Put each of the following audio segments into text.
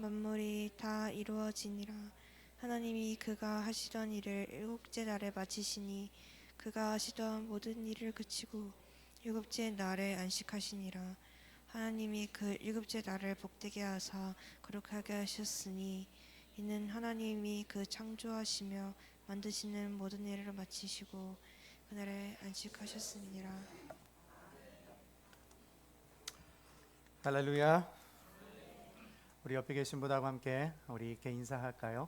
만물이 다 이루어지니라. 하나님이 그가 하시던 일을 일곱째 날에 마치시니 그가 하시던 모든 일을 그치고 일곱째 날에 안식하시니라. 하나님이 그 일곱째 날을 복되게 하사 거룩하게 하셨으니 이는 하나님이 그 창조하시며 만드시는 모든 일을 마치시고 그날에 안식하셨습니다. 할렐루야. 우리 옆에 계신 분하고 함께 우리 이렇게 인사할까요?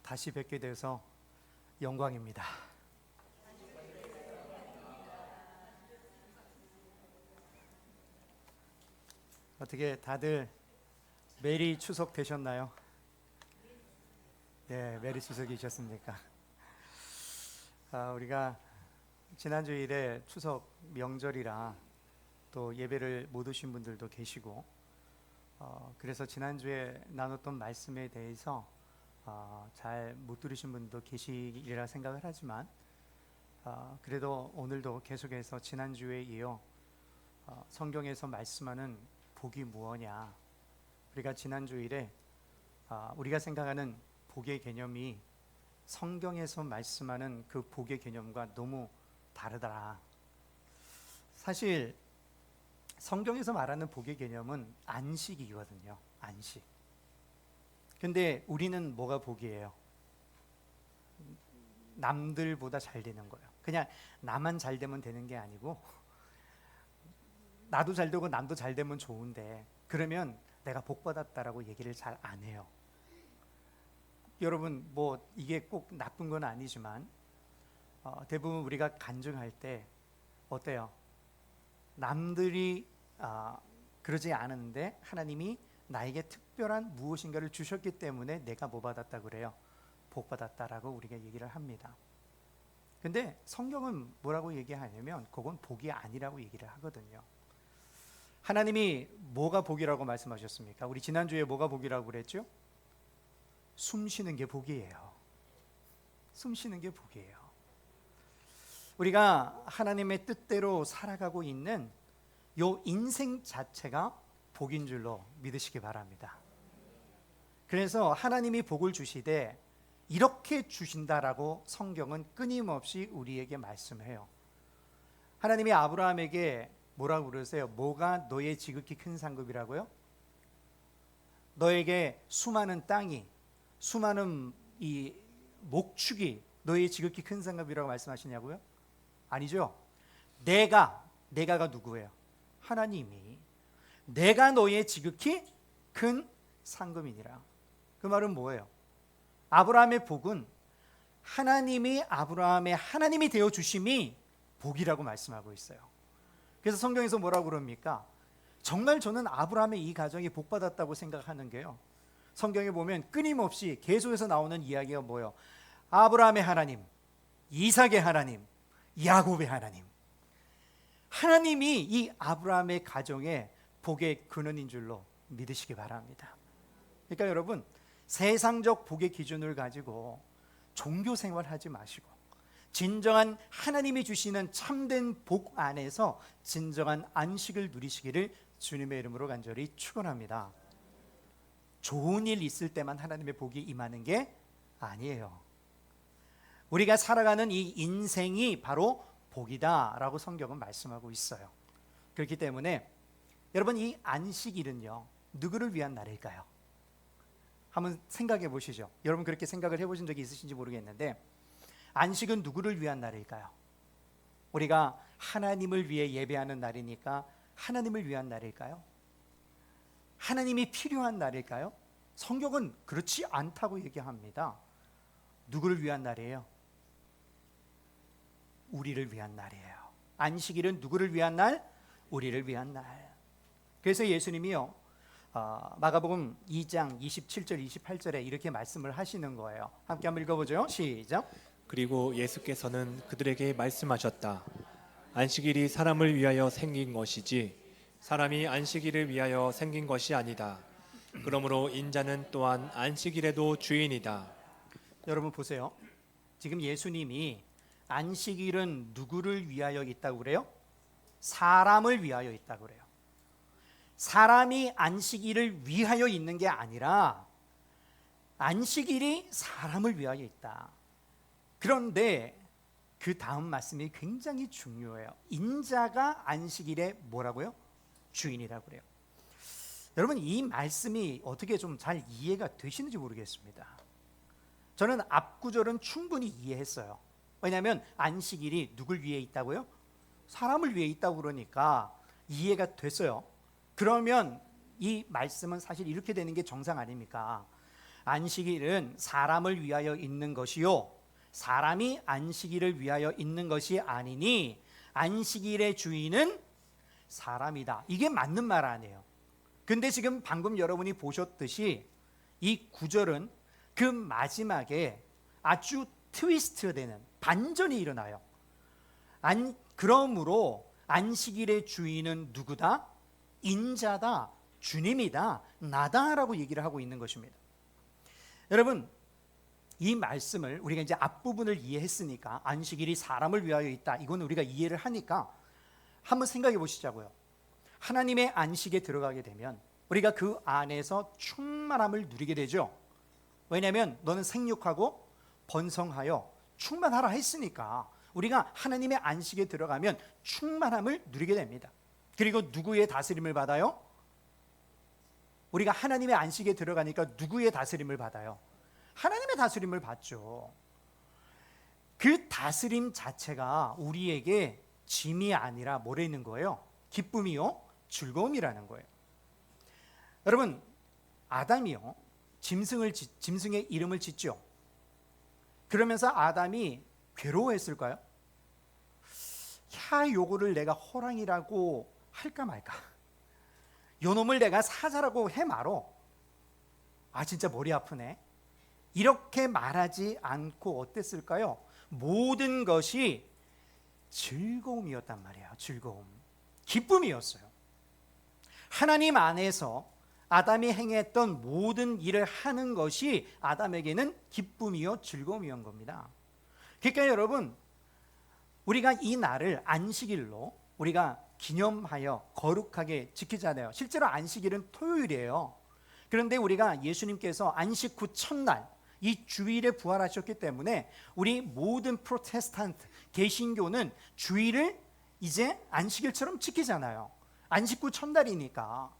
다시 뵙게 돼서 영광입니다. 어떻게 다들 메리 추석 되셨나요? 네, 메리 추석이셨습니까? 우리가 지난 주일에 추석 명절이라 또 예배를 못 오신 분들도 계시고, 그래서 지난주에 나눴던 말씀에 대해서 잘 못 들으신 분도 계시리라 생각을 하지만, 그래도 오늘도 계속해서 지난주에 이어 성경에서 말씀하는 복이 무엇냐, 우리가 지난주일에 우리가 생각하는 복의 개념이 성경에서 말씀하는 그 복의 개념과 너무 다르더라. 사실 성경에서 말하는 복의 개념은 안식이거든요. 안식. 근데 우리는 뭐가 복이에요? 남들보다 잘 되는 거예요. 그냥 나만 잘 되면 되는 게 아니고, 나도 잘 되고 남도 잘 되면 좋은데, 그러면 내가 복 받았다라고 얘기를 잘 안 해요. 여러분, 뭐 이게 꼭 나쁜 건 아니지만 대부분 우리가 간증할 때 어때요? 남들이 그러지 않은데 하나님이 나에게 특별한 무엇인가를 주셨기 때문에 내가 뭐 받았다 그래요? 복 받았다라고 우리가 얘기를 합니다. 근데 성경은 뭐라고 얘기하냐면 그건 복이 아니라고 얘기를 하거든요. 하나님이 뭐가 복이라고 말씀하셨습니까? 우리 지난주에 뭐가 복이라고 그랬죠? 숨 쉬는 게 복이에요. 숨 쉬는 게 복이에요. 우리가 하나님의 뜻대로 살아가고 있는 요 인생 자체가 복인 줄로 믿으시기 바랍니다. 그래서 하나님이 복을 주시되 이렇게 주신다라고 성경은 끊임없이 우리에게 말씀해요. 하나님이 아브라함에게 뭐라고 그러세요? 뭐가 너의 지극히 큰 상급이라고요? 너에게 수많은 땅이, 수많은 이 목축이 너의 지극히 큰 상급이라고 말씀하시냐고요? 아니죠. 내가가 누구예요? 하나님이 내가 너의 지극히 큰 상급이니라. 그 말은 뭐예요? 아브라함의 복은 하나님이 아브라함의 하나님이 되어 주심이 복이라고 말씀하고 있어요. 그래서 성경에서 뭐라고 그럽니까? 정말 저는 아브라함의 이 가정이 복 받았다고 생각하는 게요, 성경에 보면 끊임없이 계속해서 나오는 이야기가 뭐예요? 아브라함의 하나님, 이삭의 하나님, 야곱의 하나님. 하나님이 이 아브라함의 가정의 복의 근원인 줄로 믿으시기 바랍니다. 그러니까 여러분, 세상적 복의 기준을 가지고 종교 생활하지 마시고 진정한 하나님이 주시는 참된 복 안에서 진정한 안식을 누리시기를 주님의 이름으로 간절히 축원합니다. 좋은 일 있을 때만 하나님의 복이 임하는 게 아니에요. 우리가 살아가는 이 인생이 바로 복이다라고 성경은 말씀하고 있어요. 그렇기 때문에 여러분, 이 안식일은요, 누구를 위한 날일까요? 한번 생각해 보시죠. 여러분 그렇게 생각을 해보신 적이 있으신지 모르겠는데, 안식은 누구를 위한 날일까요? 우리가 하나님을 위해 예배하는 날이니까 하나님을 위한 날일까요? 하나님이 필요한 날일까요? 성경은 그렇지 않다고 얘기합니다. 누구를 위한 날이에요? 우리를 위한 날이에요. 안식일은 누구를 위한 날? 우리를 위한 날. 그래서 예수님이요, 마가복음 2장 27절 28절에 이렇게 말씀을 하시는 거예요. 함께 한번 읽어보죠. 시작. 그리고 예수께서는 그들에게 말씀하셨다. 안식일이 사람을 위하여 생긴 것이지 사람이 안식일을 위하여 생긴 것이 아니다. 그러므로 인자는 또한 안식일에도 주인이다. 여러분 보세요. 지금 예수님이 안식일은 누구를 위하여 있다고 그래요? 사람을 위하여 있다고 그래요. 사람이 안식일을 위하여 있는 게 아니라 안식일이 사람을 위하여 있다. 그런데 그 다음 말씀이 굉장히 중요해요. 인자가 안식일의 뭐라고요? 주인이라고 그래요. 여러분, 이 말씀이 어떻게 좀 잘 이해가 되시는지 모르겠습니다. 저는 앞 구절은 충분히 이해했어요. 왜냐하면 안식일이 누굴 위해 있다고요? 사람을 위해 있다고 그러니까 이해가 됐어요. 그러면 이 말씀은 사실 이렇게 되는 게 정상 아닙니까? 안식일은 사람을 위하여 있는 것이요, 사람이 안식일을 위하여 있는 것이 아니니 안식일의 주인은 사람이다. 이게 맞는 말 아니에요. 근데 지금 방금 여러분이 보셨듯이 이 구절은 그 마지막에 아주 트위스트되는 반전이 일어나요. 그러므로 안식일의 주인은 누구다? 인자다, 주님이다, 나다라고 얘기를 하고 있는 것입니다. 여러분, 이 말씀을 우리가 이제 앞부분을 이해했으니까 안식일이 사람을 위하여 있다, 이건 우리가 이해를 하니까 한번 생각해 보시자고요. 하나님의 안식에 들어가게 되면 우리가 그 안에서 충만함을 누리게 되죠. 왜냐하면 너는 생육하고 번성하여 충만하라 했으니까 우리가 하나님의 안식에 들어가면 충만함을 누리게 됩니다. 그리고 누구의 다스림을 받아요? 우리가 하나님의 안식에 들어가니까 누구의 다스림을 받아요? 하나님의 다스림을 받죠. 그 다스림 자체가 우리에게 짐이 아니라 뭐라 있는 거예요? 기쁨이요, 즐거움이라는 거예요. 여러분, 아담이요, 짐승의 이름을 짓죠. 그러면서 아담이 괴로워했을까요? 야, 요거를 내가 호랑이라고 할까 말까, 요놈을 내가 사자라고 해 말어, 아 진짜 머리 아프네, 이렇게 말하지 않고 어땠을까요? 모든 것이 즐거움이었단 말이에요. 즐거움, 기쁨이었어요. 하나님 안에서 아담이 행했던 모든 일을 하는 것이 아담에게는 기쁨이요, 즐거움이었던 겁니다. 그러니까 여러분, 우리가 이 날을 안식일로 우리가 기념하여 거룩하게 지키잖아요. 실제로 안식일은 토요일이에요. 그런데 우리가 예수님께서 안식 후 첫날 이 주일에 부활하셨기 때문에 우리 모든 프로테스탄트, 개신교는 주일을 이제 안식일처럼 지키잖아요. 안식 후 첫날이니까.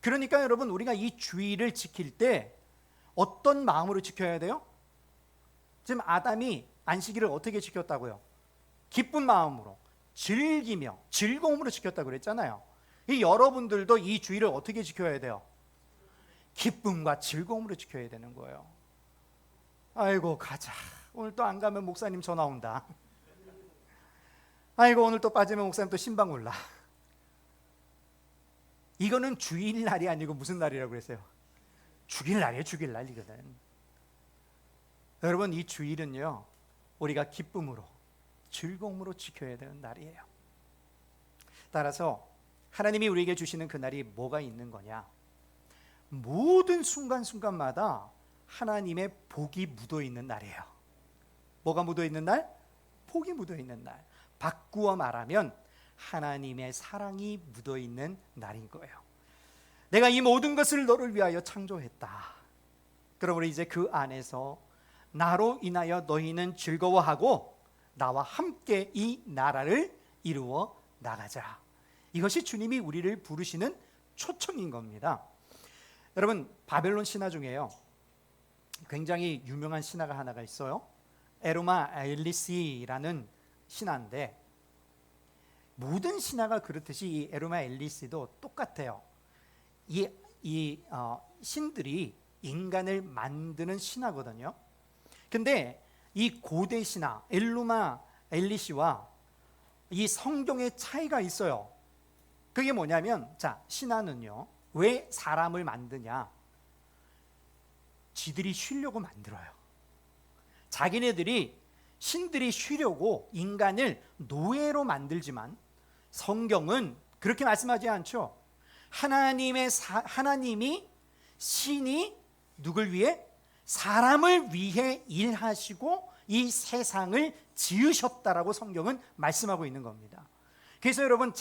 그러니까 여러분, 우리가 이 주일을 지킬 때 어떤 마음으로 지켜야 돼요? 지금 아담이 안식일을 어떻게 지켰다고요? 기쁜 마음으로, 즐기며 즐거움으로 지켰다고 그랬잖아요. 여러분들도 이 주일을 어떻게 지켜야 돼요? 기쁨과 즐거움으로 지켜야 되는 거예요. 아이고 가자, 오늘 또 안 가면 목사님 전화 온다, 아이고 오늘 또 빠지면 목사님 또 신방 올라. 이거는 주일날이 아니고 무슨 날이라고 그랬어요? 주일날이에요. 주일날이거든. 여러분, 이 주일은요, 우리가 기쁨으로 즐거움으로 지켜야 되는 날이에요. 따라서 하나님이 우리에게 주시는 그 날이 뭐가 있는 거냐? 모든 순간순간마다 하나님의 복이 묻어있는 날이에요. 뭐가 묻어있는 날? 복이 묻어있는 날. 바꾸어 말하면 하나님의 사랑이 묻어있는 날인 거예요. 내가 이 모든 것을 너를 위하여 창조했다. 그러므로 이제 그 안에서 나로 인하여 너희는 즐거워하고 나와 함께 이 나라를 이루어 나가자. 이것이 주님이 우리를 부르시는 초청인 겁니다. 여러분, 바벨론 신화 중에요, 굉장히 유명한 신화가 하나가 있어요. 에르마 엘리시라는 신화인데, 모든 신화가 그렇듯이 이 에르마 엘리시도 똑같아요. 신들이 인간을 만드는 신화거든요. 근데 이 고대 신화 엘루마 엘리시와 이 성경의 차이가 있어요. 그게 뭐냐면, 자, 신화는요, 왜 사람을 만드냐? 지들이 쉬려고 만들어요. 자기네들이, 신들이 쉬려고 인간을 노예로 만들지만 성경은 그렇게 말씀하지 않죠. 하나님이, 신이 누굴 위해? 사람을 위해 일하시고 이 세상을 지으셨다라고 성경은 말씀하고 있는 겁니다. 그래서 여러분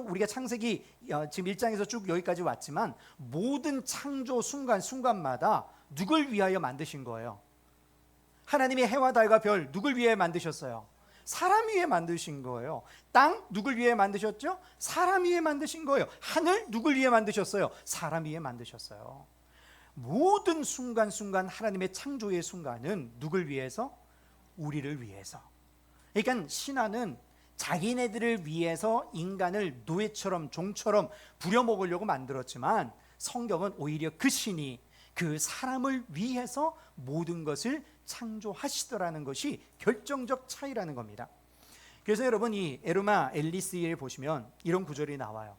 우리가 창세기 지금 1장에서 쭉 여기까지 왔지만 모든 창조 순간순간마다 누굴 위하여 만드신 거예요? 하나님이 해와 달과 별 누굴 위해 만드셨어요? 사람 위해 만드신 거예요. 땅 누굴 위해 만드셨죠? 사람 위해 만드신 거예요. 하늘 누굴 위해 만드셨어요? 사람 위해 만드셨어요. 모든 순간순간 하나님의 창조의 순간은 누굴 위해서? 우리를 위해서. 그러니까 신화는 자기네들을 위해서 인간을 노예처럼 종처럼 부려먹으려고 만들었지만 성경은 오히려 그 신이 그 사람을 위해서 모든 것을 창조하시더라는 것이 결정적 차이라는 겁니다. 그래서 여러분 이 에르마 엘리스에 보시면 이런 구절이 나와요.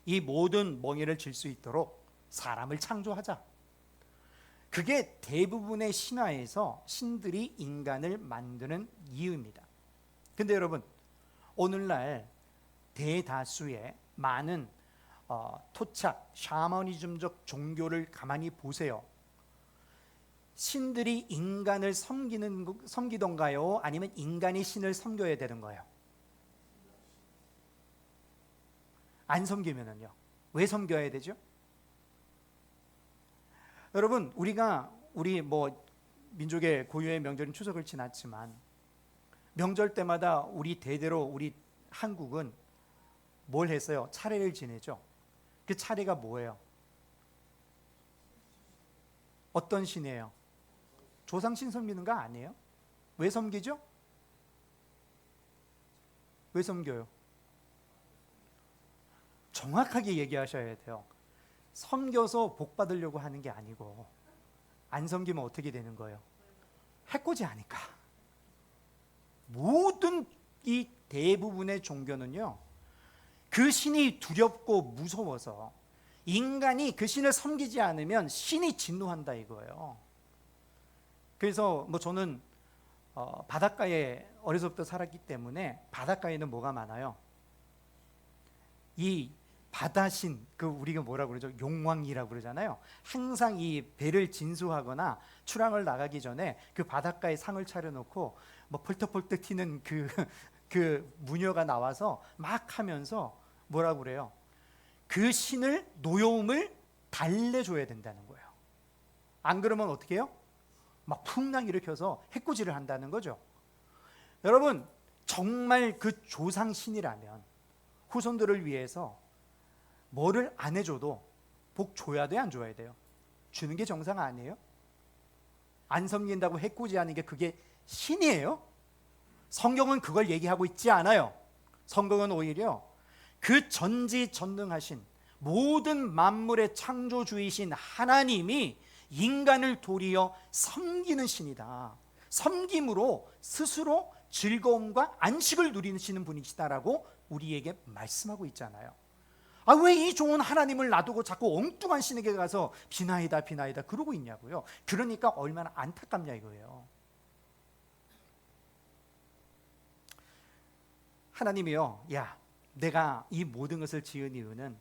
이 모든 멍에를 질 수 있도록 사람을 창조하자. 그게 대부분의 신화에서 신들이 인간을 만드는 이유입니다. 근데 여러분 오늘날 대다수의 많은 토착, 샤머니즘적 종교를 가만히 보세요. 신들이 인간을 섬기던가요? 아니면 인간이 신을 섬겨야 되는 거예요? 안 섬기면은요. 왜 섬겨야 되죠? 여러분 우리 민족의 고유의 명절인 추석을 지났지만 명절 때마다 우리 대대로 우리 한국은 뭘 했어요? 차례를 지내죠. 그 차례가 뭐예요? 어떤 신이에요? 조상신 섬기는 거 아니에요? 왜 섬기죠? 왜 섬겨요? 정확하게 얘기하셔야 돼요. 섬겨서 복 받으려고 하는 게 아니고 안 섬기면 어떻게 되는 거예요? 해코지 하니까. 모든 이 대부분의 종교는요, 그 신이 두렵고 무서워서 인간이 그 신을 섬기지 않으면 신이 진노한다 이거예요. 그래서 저는 바닷가에 어려서부터 살았기 때문에 바닷가에는 뭐가 많아요? 이 바다신, 우리가 뭐라고 그러죠? 용왕이라고 그러잖아요. 항상 이 배를 진수하거나 출항을 나가기 전에 그 바닷가에 상을 차려놓고 펄떡펄떡 튀는 그 무녀가 나와서 막 하면서 뭐라고 그래요? 그 신을 노여움을 달래줘야 된다는 거예요. 안 그러면 어떻게 해요? 막 풍랑 일으켜서 해코지를 한다는 거죠. 여러분 정말 그 조상신이라면 후손들을 위해서 뭐를 안 해줘도 복 줘야 돼, 안 줘야 돼요? 주는 게 정상 아니에요? 안 섬긴다고 해코지하는 게 그게 신이에요? 성경은 그걸 얘기하고 있지 않아요. 성경은 오히려 그 전지전능하신 모든 만물의 창조주이신 하나님이 인간을 도리어 섬기는 신이다. 섬김으로 스스로 즐거움과 안식을 누리시는 분이시다라고 우리에게 말씀하고 있잖아요. 왜 이 좋은 하나님을 놔두고 자꾸 엉뚱한 신에게 가서 비나이다 비나이다 그러고 있냐고요. 그러니까 얼마나 안타깝냐 이거예요. 하나님이요, 야, 내가 이 모든 것을 지은 이유는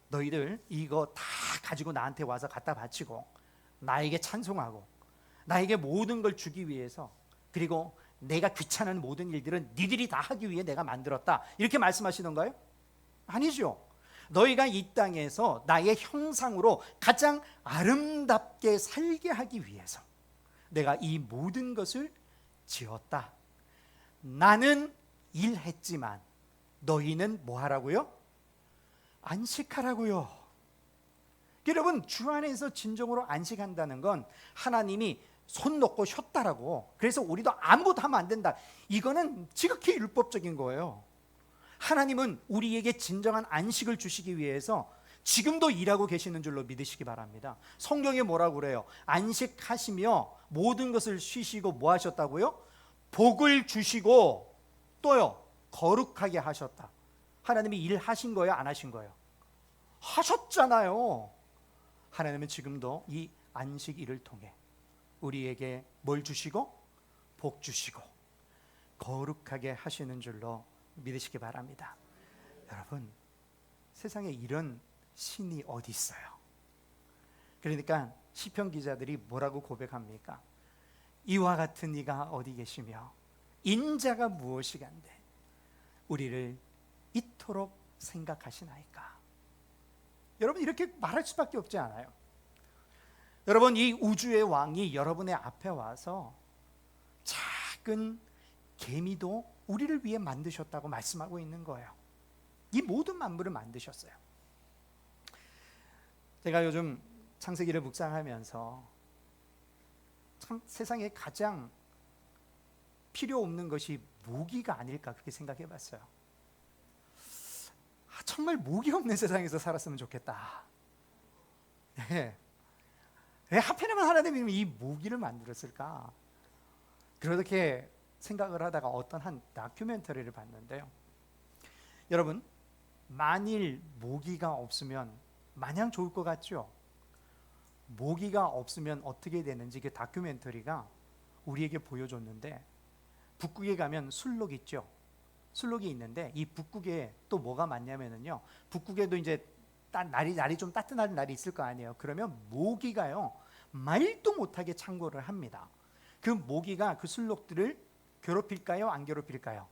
너희들 이거 다 가지고 나한테 와서 갖다 바치고 나에게 찬송하고 나에게 모든 걸 주기 위해서, 그리고 내가 귀찮은 모든 일들은 니들이 다 하기 위해 내가 만들었다, 이렇게 말씀하시던가요? 아니죠. 너희가 이 땅에서 나의 형상으로 가장 아름답게 살게 하기 위해서 내가 이 모든 것을 지었다. 나는 일했지만 너희는 뭐 하라고요? 안식하라고요. 여러분 주 안에서 진정으로 안식한다는 건 하나님이 손 놓고 쉬었다라고, 그래서 우리도 아무것도 하면 안 된다, 이거는 지극히 율법적인 거예요. 하나님은 우리에게 진정한 안식을 주시기 위해서 지금도 일하고 계시는 줄로 믿으시기 바랍니다. 성경에 뭐라고 그래요? 안식하시며 모든 것을 쉬시고 뭐 하셨다고요? 복을 주시고 또요 거룩하게 하셨다. 하나님이 일하신 거예요, 안 하신 거예요? 하셨잖아요. 하나님은 지금도 이 안식일을 통해 우리에게 뭘 주시고? 복 주시고 거룩하게 하시는 줄로 믿으시기 바랍니다. 여러분 세상에 이런 신이 어디 있어요? 그러니까 시편 기자들이 뭐라고 고백합니까? 이와 같은 이가 어디 계시며 인자가 무엇이간데 우리를 이토록 생각하시나이까? 여러분, 이렇게 말할 수밖에 없지 않아요? 여러분, 이 우주의 왕이 여러분의 앞에 와서 작은 개미도 우리를 위해 만드셨다고 말씀하고 있는 거예요. 이 모든 만물을 만드셨어요. 제가 요즘 창세기를 묵상하면서 참 세상에 가장 필요 없는 것이 모기가 아닐까, 그렇게 생각해 봤어요. 정말 모기 없는 세상에서 살았으면 좋겠다. 네. 왜 하필이면 하나님이 이 모기를 만들었을까? 그렇게 생각을 하다가 어떤 한 다큐멘터리를 봤는데요. 여러분, 만일 모기가 없으면 마냥 좋을 것 같죠? 모기가 없으면 어떻게 되는지 그 다큐멘터리가 우리에게 보여줬는데, 북극에 가면 술록 있죠? 술록이 있는데 이 북극에 또 뭐가 많냐면요, 북극에도 이제 날이 좀 따뜻한 날이 있을 거 아니에요. 그러면 모기가요, 말도 못하게 창궐을 합니다. 그 모기가 그 술록들을 괴롭힐까요? 안 괴롭힐까요?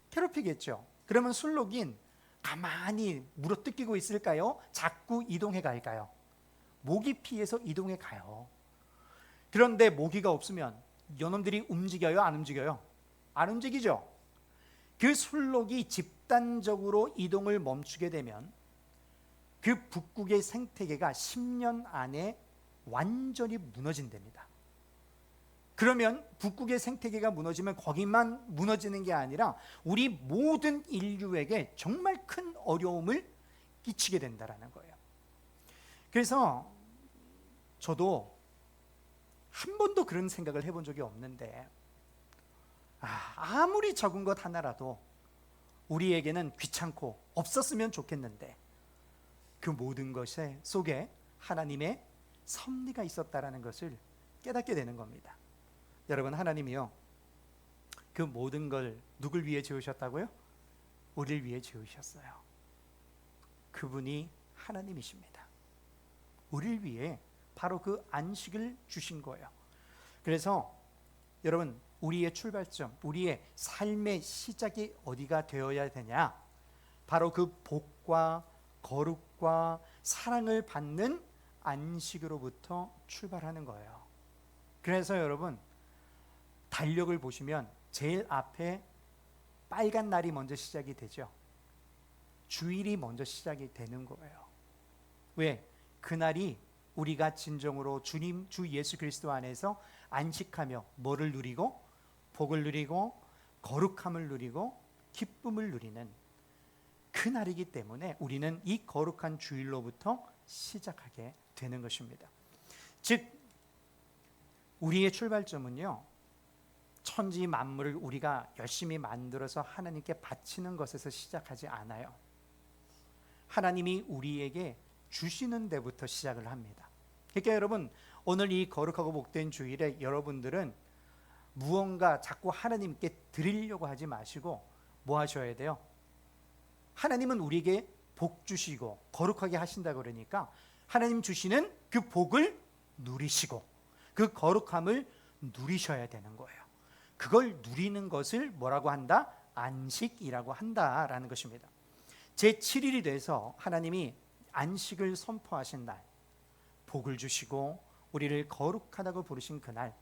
괴롭히겠죠. 그러면 술록인 가만히 물어뜯기고 있을까요? 자꾸 이동해 갈까요? 모기 피해서 이동해 가요. 그런데 모기가 없으면 요놈들이 움직여요? 안 움직여요? 안 움직이죠. 그 술록이 집단적으로 이동을 멈추게 되면 그 북극의 생태계가 10년 안에 완전히 무너진답니다. 그러면 북극의 생태계가 무너지면 거기만 무너지는 게 아니라 우리 모든 인류에게 정말 큰 어려움을 끼치게 된다는 거예요. 그래서 저도 한 번도 그런 생각을 해본 적이 없는데, 아무리 적은 것 하나라도 우리에게는 귀찮고 없었으면 좋겠는데 그 모든 것 속에 하나님의 섭리가 있었다라는 것을 깨닫게 되는 겁니다. 여러분, 하나님이요, 그 모든 걸 누굴 위해 지으셨다고요? 우리를 위해 지으셨어요. 그분이 하나님이십니다. 우리를 위해 바로 그 안식을 주신 거예요. 그래서 여러분, 우리의 출발점, 우리의 삶의 시작이 어디가 되어야 되냐? 바로 그 복과 거룩과 사랑을 받는 안식으로부터 출발하는 거예요. 그래서 여러분, 달력을 보시면 제일 앞에 빨간 날이 먼저 시작이 되죠. 주일이 먼저 시작이 되는 거예요. 왜? 그날이 우리가 진정으로 주님, 주 예수 그리스도 안에서 안식하며 뭐를 누리고? 복을 누리고 거룩함을 누리고 기쁨을 누리는 그날이기 때문에 우리는 이 거룩한 주일로부터 시작하게 되는 것입니다. 즉, 우리의 출발점은요, 천지 만물을 우리가 열심히 만들어서 하나님께 바치는 것에서 시작하지 않아요. 하나님이 우리에게 주시는 데부터 시작을 합니다. 그러니까 여러분, 오늘 이 거룩하고 복된 주일에 여러분들은 무언가 자꾸 하나님께 드리려고 하지 마시고 뭐 하셔야 돼요? 하나님은 우리에게 복 주시고 거룩하게 하신다 그러니까 하나님 주시는 그 복을 누리시고 그 거룩함을 누리셔야 되는 거예요. 그걸 누리는 것을 뭐라고 한다? 안식이라고 한다라는 것입니다. 제7일이 돼서 하나님이 안식을 선포하신 날, 복을 주시고 우리를 거룩하다고 부르신 그날,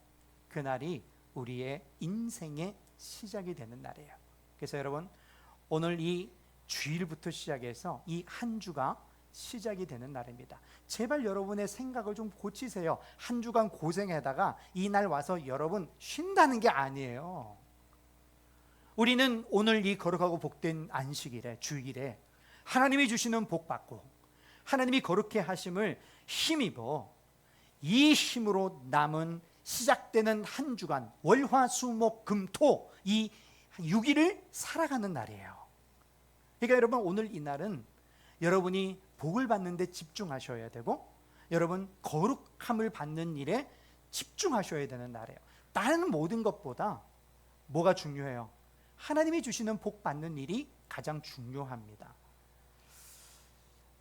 그날이 우리의 인생의 시작이 되는 날이에요. 그래서 여러분, 오늘 이 주일부터 시작해서 이 한 주가 시작이 되는 날입니다. 제발 여러분의 생각을 좀 고치세요. 한 주간 고생하다가 이 날 와서 여러분 쉰다는 게 아니에요. 우리는 오늘 이 거룩하고 복된 안식일에, 주일에 하나님이 주시는 복 받고 하나님이 거룩해 하심을 힘입어 이 힘으로 남은 시작되는 한 주간 월화수목금토 이 6일을 살아가는 날이에요. 그러니까 여러분, 오늘 이 날은 여러분이 복을 받는 데 집중하셔야 되고 여러분 거룩함을 받는 일에 집중하셔야 되는 날이에요. 다른 모든 것보다 뭐가 중요해요? 하나님이 주시는 복 받는 일이 가장 중요합니다.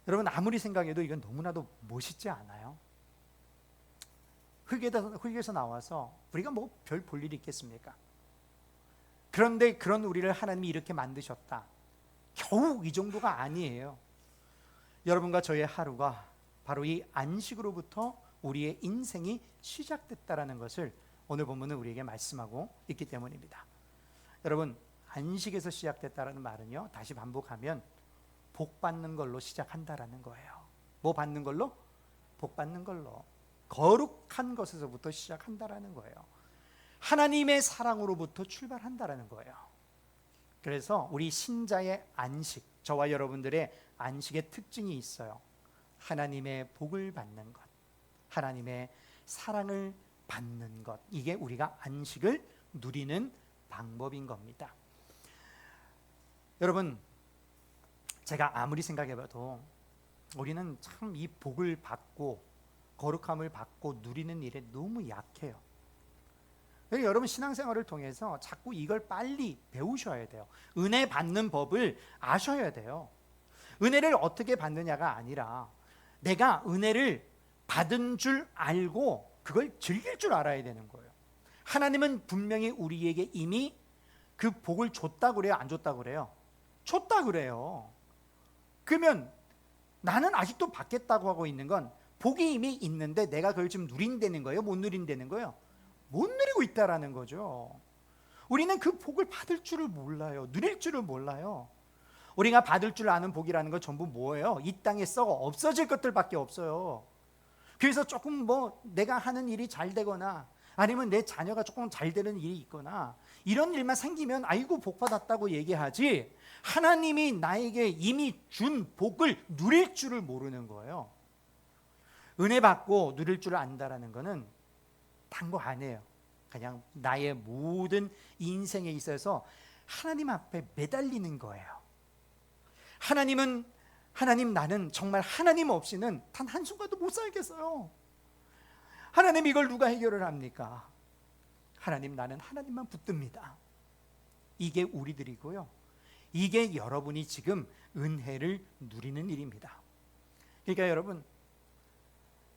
여러분, 아무리 생각해도 이건 너무나도 멋있지 않아요? 흙에서 나와서 우리가 뭐 별 볼 일이 있겠습니까? 그런데 그런 우리를 하나님이 이렇게 만드셨다. 겨우 이 정도가 아니에요. 여러분과 저의 하루가 바로 이 안식으로부터 우리의 인생이 시작됐다라는 것을 오늘 본문은 우리에게 말씀하고 있기 때문입니다. 여러분, 안식에서 시작됐다라는 말은요, 다시 반복하면 복 받는 걸로 시작한다라는 거예요. 뭐 받는 걸로? 복 받는 걸로. 거룩한 것에서부터 시작한다라는 거예요. 하나님의 사랑으로부터 출발한다라는 거예요. 그래서 우리 신자의 안식, 저와 여러분들의 안식의 특징이 있어요. 하나님의 복을 받는 것, 하나님의 사랑을 받는 것, 이게 우리가 안식을 누리는 방법인 겁니다. 여러분, 제가 아무리 생각해봐도 우리는 참 이 복을 받고 거룩함을 받고 누리는 일에 너무 약해요. 그래서 여러분, 신앙생활을 통해서 자꾸 이걸 빨리 배우셔야 돼요. 은혜 받는 법을 아셔야 돼요. 은혜를 어떻게 받느냐가 아니라 내가 은혜를 받은 줄 알고 그걸 즐길 줄 알아야 되는 거예요. 하나님은 분명히 우리에게 이미 그 복을 줬다고 그래요? 안 줬다고 그래요? 줬다 그래요. 그러면 나는 아직도 받겠다고 하고 있는 건 복이 이미 있는데 내가 그걸 지금 누린다는 거예요? 못 누린다는 거예요? 못 누리고 있다라는 거죠. 우리는 그 복을 받을 줄을 몰라요. 누릴 줄을 몰라요. 우리가 받을 줄 아는 복이라는 건 전부 뭐예요? 이 땅에 썩어 없어질 것들밖에 없어요. 그래서 조금 뭐 내가 하는 일이 잘 되거나 아니면 내 자녀가 조금 잘 되는 일이 있거나 이런 일만 생기면 아이고 복 받았다고 얘기하지, 하나님이 나에게 이미 준 복을 누릴 줄을 모르는 거예요. 은혜 받고 누릴 줄을 안다라는 거는 단 거 아니에요. 그냥 나의 모든 인생에 있어서 하나님 앞에 매달리는 거예요. 하나님, 나는 정말 하나님 없이는 단 한순간도 못 살겠어요. 하나님, 이걸 누가 해결을 합니까? 하나님, 나는 하나님만 붙듭니다. 이게 우리들이고요. 이게 여러분이 지금 은혜를 누리는 일입니다. 그러니까 여러분,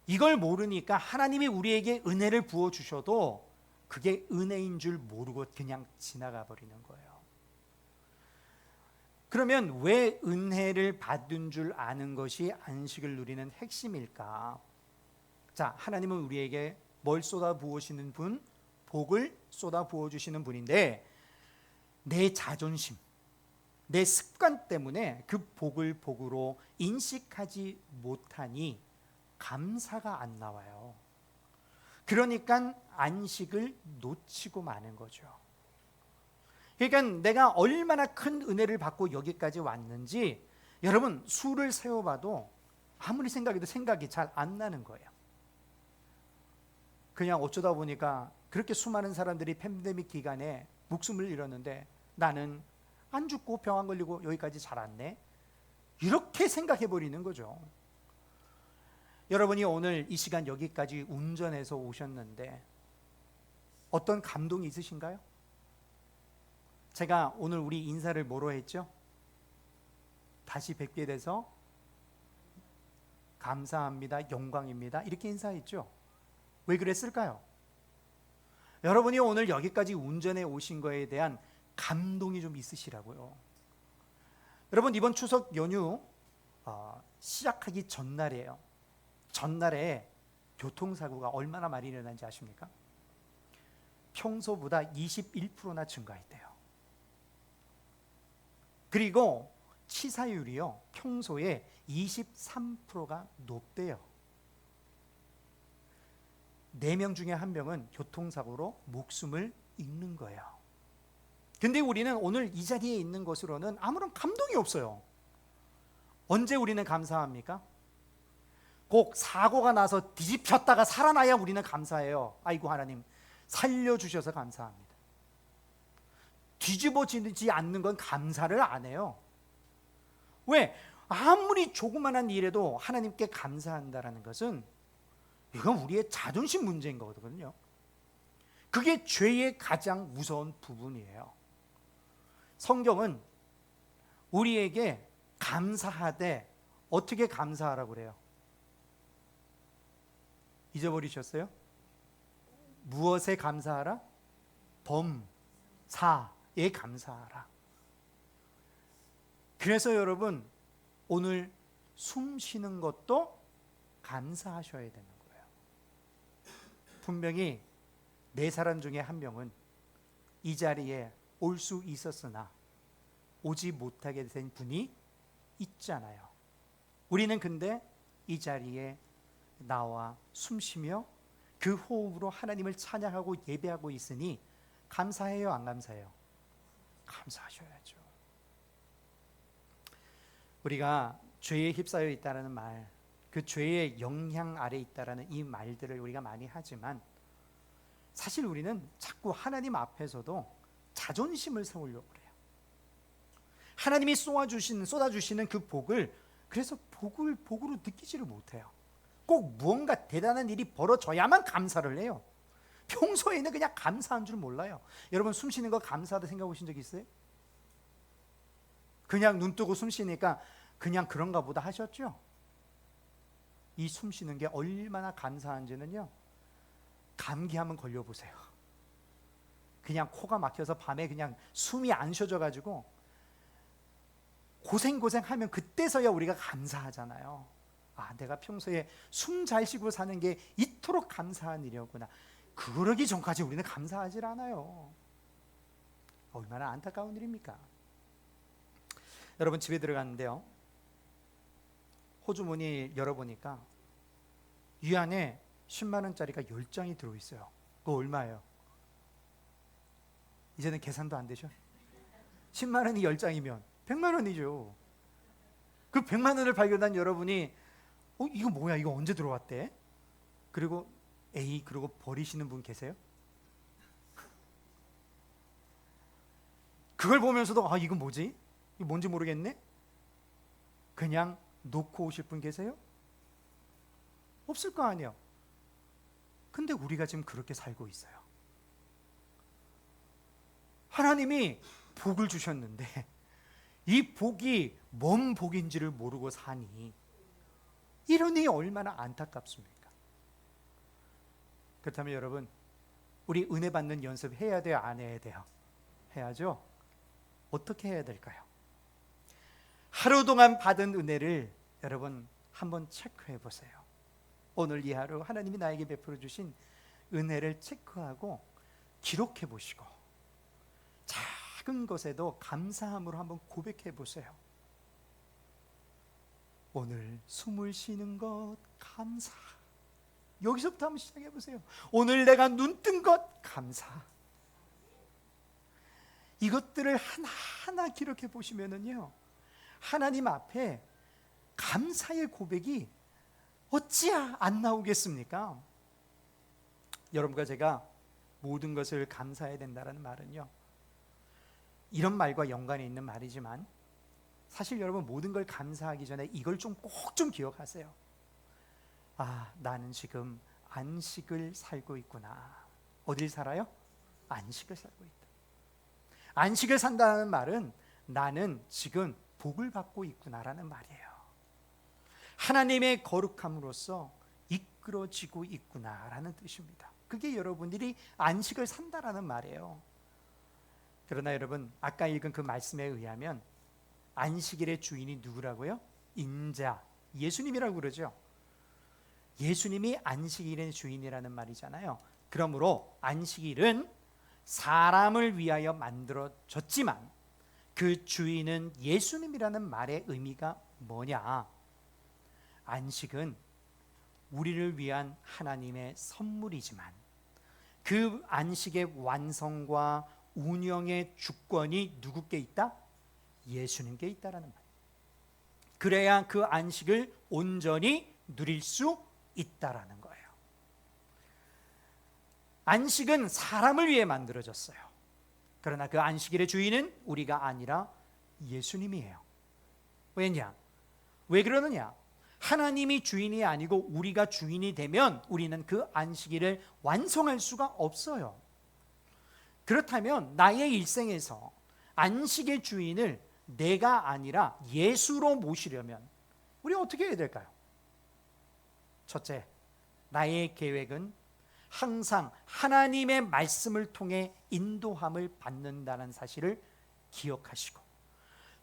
이걸 모르니까 하나님이 우리에게 은혜를 부어주셔도 그게 은혜인 줄 모르고 그냥 지나가 버리는 거예요. 그러면 왜 은혜를 받은 줄 아는 것이 안식을 누리는 핵심일까? 자, 하나님은 우리에게 뭘 쏟아 부으시는 분? 복을 쏟아 부어 주시는 분인데, 내 자존심, 내 습관 때문에 그 복을 복으로 인식하지 못하니 감사가 안 나와요. 그러니까 안식을 놓치고 마는 거죠. 그러니까 내가 얼마나 큰 은혜를 받고 여기까지 왔는지 여러분, 수를 세워봐도 아무리 생각해도 생각이 잘 안 나는 거예요. 그냥 어쩌다 보니까 그렇게 수많은 사람들이 팬데믹 기간에 목숨을 잃었는데 나는 안 죽고 병 안 걸리고 여기까지 잘 왔네, 이렇게 생각해 버리는 거죠. 여러분이 오늘 이 시간 여기까지 운전해서 오셨는데 어떤 감동이 있으신가요? 제가 오늘 우리 인사를 뭐로 했죠? 다시 뵙게 돼서 감사합니다, 영광입니다, 이렇게 인사했죠. 왜 그랬을까요? 여러분이 오늘 여기까지 운전해 오신 거에 대한 감동이 좀 있으시라고요. 여러분, 이번 추석 연휴 시작하기 전날이에요. 전날에 교통사고가 얼마나 많이 일어난지 아십니까? 평소보다 21%나 증가했대요. 그리고 치사율이요, 평소에 23%가 높대요. 4명 중에 1명은 교통사고로 목숨을 잃는 거예요. 근데 우리는 오늘 이 자리에 있는 것으로는 아무런 감동이 없어요. 언제 우리는 감사합니까? 꼭 사고가 나서 뒤집혔다가 살아나야 우리는 감사해요. 아이고 하나님 살려주셔서 감사합니다. 뒤집어지지 않는 건 감사를 안 해요. 왜? 아무리 조그만한 일에도 하나님께 감사한다는 것은 이건 우리의 자존심 문제인 거거든요. 그게 죄의 가장 무서운 부분이에요. 성경은 우리에게 감사하되 어떻게 감사하라고 그래요? 잊어버리셨어요? 무엇에 감사하라? 범, 사, 감사하라. 그래서 여러분, 오늘 숨 쉬는 것도 감사하셔야 되는 거예요. 분명히 네 사람 중에 한 명은 이 자리에 올 수 있었으나 오지 못하게 된 분이 있잖아요. 우리는 근데 이 자리에 나와 숨 쉬며 그 호흡으로 하나님을 찬양하고 예배하고 있으니 감사해요, 안 감사해요? 감사하셔야죠. 우리가 죄에 휩싸여 있다라는 말, 그 죄의 영향 아래 있다라는 이 말들을 우리가 많이 하지만 사실 우리는 자꾸 하나님 앞에서도 자존심을 세우려고 그래요. 하나님이 쏟아주시는 그 복을, 그래서 복으로 느끼지를 못해요. 꼭 무언가 대단한 일이 벌어져야만 감사를 해요. 평소에는 그냥 감사한 줄 몰라요. 여러분, 숨 쉬는 거 감사하다 생각해 보신 적 있어요? 그냥 눈 뜨고 숨 쉬니까 그냥 그런가 보다 하셨죠? 이 숨 쉬는 게 얼마나 감사한지는요, 감기하면 걸려보세요. 그냥 코가 막혀서 밤에 그냥 숨이 안 쉬어져가지고 고생하면 그때서야 우리가 감사하잖아요. 아, 내가 평소에 숨 잘 쉬고 사는 게 이토록 감사한 일이었구나. 그러기 전까지 우리는 감사하질 않아요. 얼마나 안타까운 일입니까? 여러분, 집에 들어갔는데요, 호주 문이 열어보니까 이 안에 10만 원짜리가 10장이 들어있어요. 그거 얼마예요? 이제는 계산도 안 되죠? 10만 원이 10장이면 100만 원이죠. 그 100만 원을 발견한 여러분이 이거 뭐야? 이거 언제 들어왔대? 그리고 그러고 버리시는 분 계세요? 그걸 보면서도 이거 뭐지? 이거 뭔지 모르겠네? 그냥 놓고 오실 분 계세요? 없을 거 아니에요. 근데 우리가 지금 그렇게 살고 있어요. 하나님이 복을 주셨는데 이 복이 뭔 복인지를 모르고 사니, 이러니 얼마나 안타깝습니까? 그렇다면 여러분, 우리 은혜 받는 연습 해야 돼요, 안 해야 돼요? 해야죠. 어떻게 해야 될까요? 하루 동안 받은 은혜를 여러분 한번 체크해 보세요. 오늘 이 하루 하나님이 나에게 베풀어 주신 은혜를 체크하고 기록해 보시고 작은 것에도 감사함으로 한번 고백해 보세요. 오늘 숨을 쉬는 것 감사. 여기서부터 한번 시작해 보세요. 오늘 내가 눈 뜬 것 감사. 이것들을 하나하나 기록해 보시면은요, 하나님 앞에 감사의 고백이 어찌 안 나오겠습니까? 여러분과 제가 모든 것을 감사해야 된다는 말은요, 이런 말과 연관이 있는 말이지만 사실 여러분, 모든 걸 감사하기 전에 이걸 꼭 좀 기억하세요. 나는 지금 안식을 살고 있구나. 어딜 살아요? 안식을 살고 있다. 안식을 산다는 말은 나는 지금 복을 받고 있구나라는 말이에요. 하나님의 거룩함으로써 이끌어지고 있구나라는 뜻입니다. 그게 여러분들이 안식을 산다라는 말이에요. 그러나 여러분, 아까 읽은 그 말씀에 의하면 안식일의 주인이 누구라고요? 인자, 예수님이라고 그러죠. 예수님이 안식일의 주인이라는 말이잖아요. 그러므로 안식일은 사람을 위하여 만들어졌지만 그 주인은 예수님이라는 말의 의미가 뭐냐? 안식은 우리를 위한 하나님의 선물이지만 그 안식의 완성과 운영의 주권이 누구께 있다? 예수님께 있다라는 말. 그래야 그 안식을 온전히 누릴 수 있다라는 거예요. 안식은 사람을 위해 만들어졌어요. 그러나 그 안식일의 주인은 우리가 아니라 예수님이에요. 왜냐? 왜 그러느냐? 하나님이 주인이 아니고 우리가 주인이 되면 우리는 그 안식일을 완성할 수가 없어요. 그렇다면 나의 일생에서 안식의 주인을 내가 아니라 예수로 모시려면 우리 어떻게 해야 될까요? 첫째, 나의 계획은 항상 하나님의 말씀을 통해 인도함을 받는다는 사실을 기억하시고,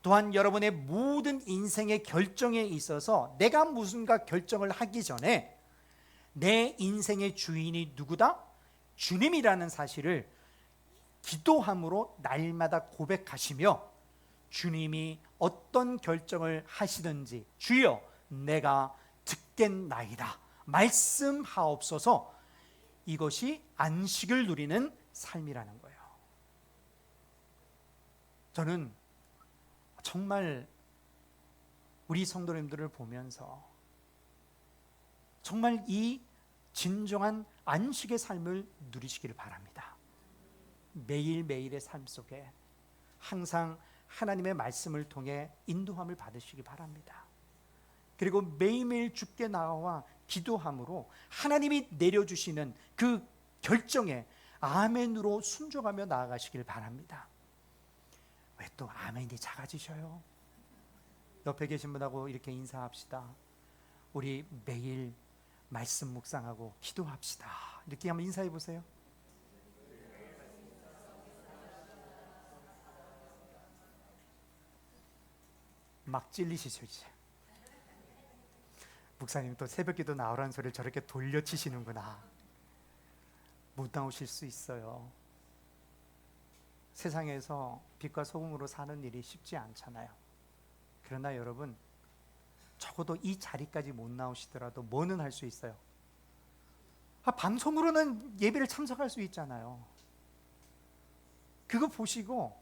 또한 여러분의 모든 인생의 결정에 있어서 내가 무슨가 결정을 하기 전에 내 인생의 주인이 누구다? 주님이라는 사실을 기도함으로 날마다 고백하시며, 주님이 어떤 결정을 하시든지 주여 내가 듣겠나이다 말씀하옵소서, 이것이 안식을 누리는 삶이라는 거예요. 저는 정말 우리 성도님들을 보면서 정말 이 진정한 안식의 삶을 누리시기를 바랍니다. 매일매일의 삶 속에 항상 하나님의 말씀을 통해 인도함을 받으시기 바랍니다. 그리고 매일매일 주께 나와 기도함으로 하나님이 내려주시는 그 결정에 아멘으로 순종하며 나아가시길 바랍니다. 왜 또 아멘이 작아지셔요? 옆에 계신 분하고 이렇게 인사합시다. 우리 매일 말씀 묵상하고 기도합시다. 이렇게 한번 인사해 보세요. 막 찔리시죠 이제. 목사님 또 새벽기도 나오라는 소리를 저렇게 돌려치시는구나. 못 나오실 수 있어요. 세상에서 빛과 소금으로 사는 일이 쉽지 않잖아요. 그러나 여러분, 적어도 이 자리까지 못 나오시더라도 뭐는 할 수 있어요? 방송으로는 예배를 참석할 수 있잖아요. 그거 보시고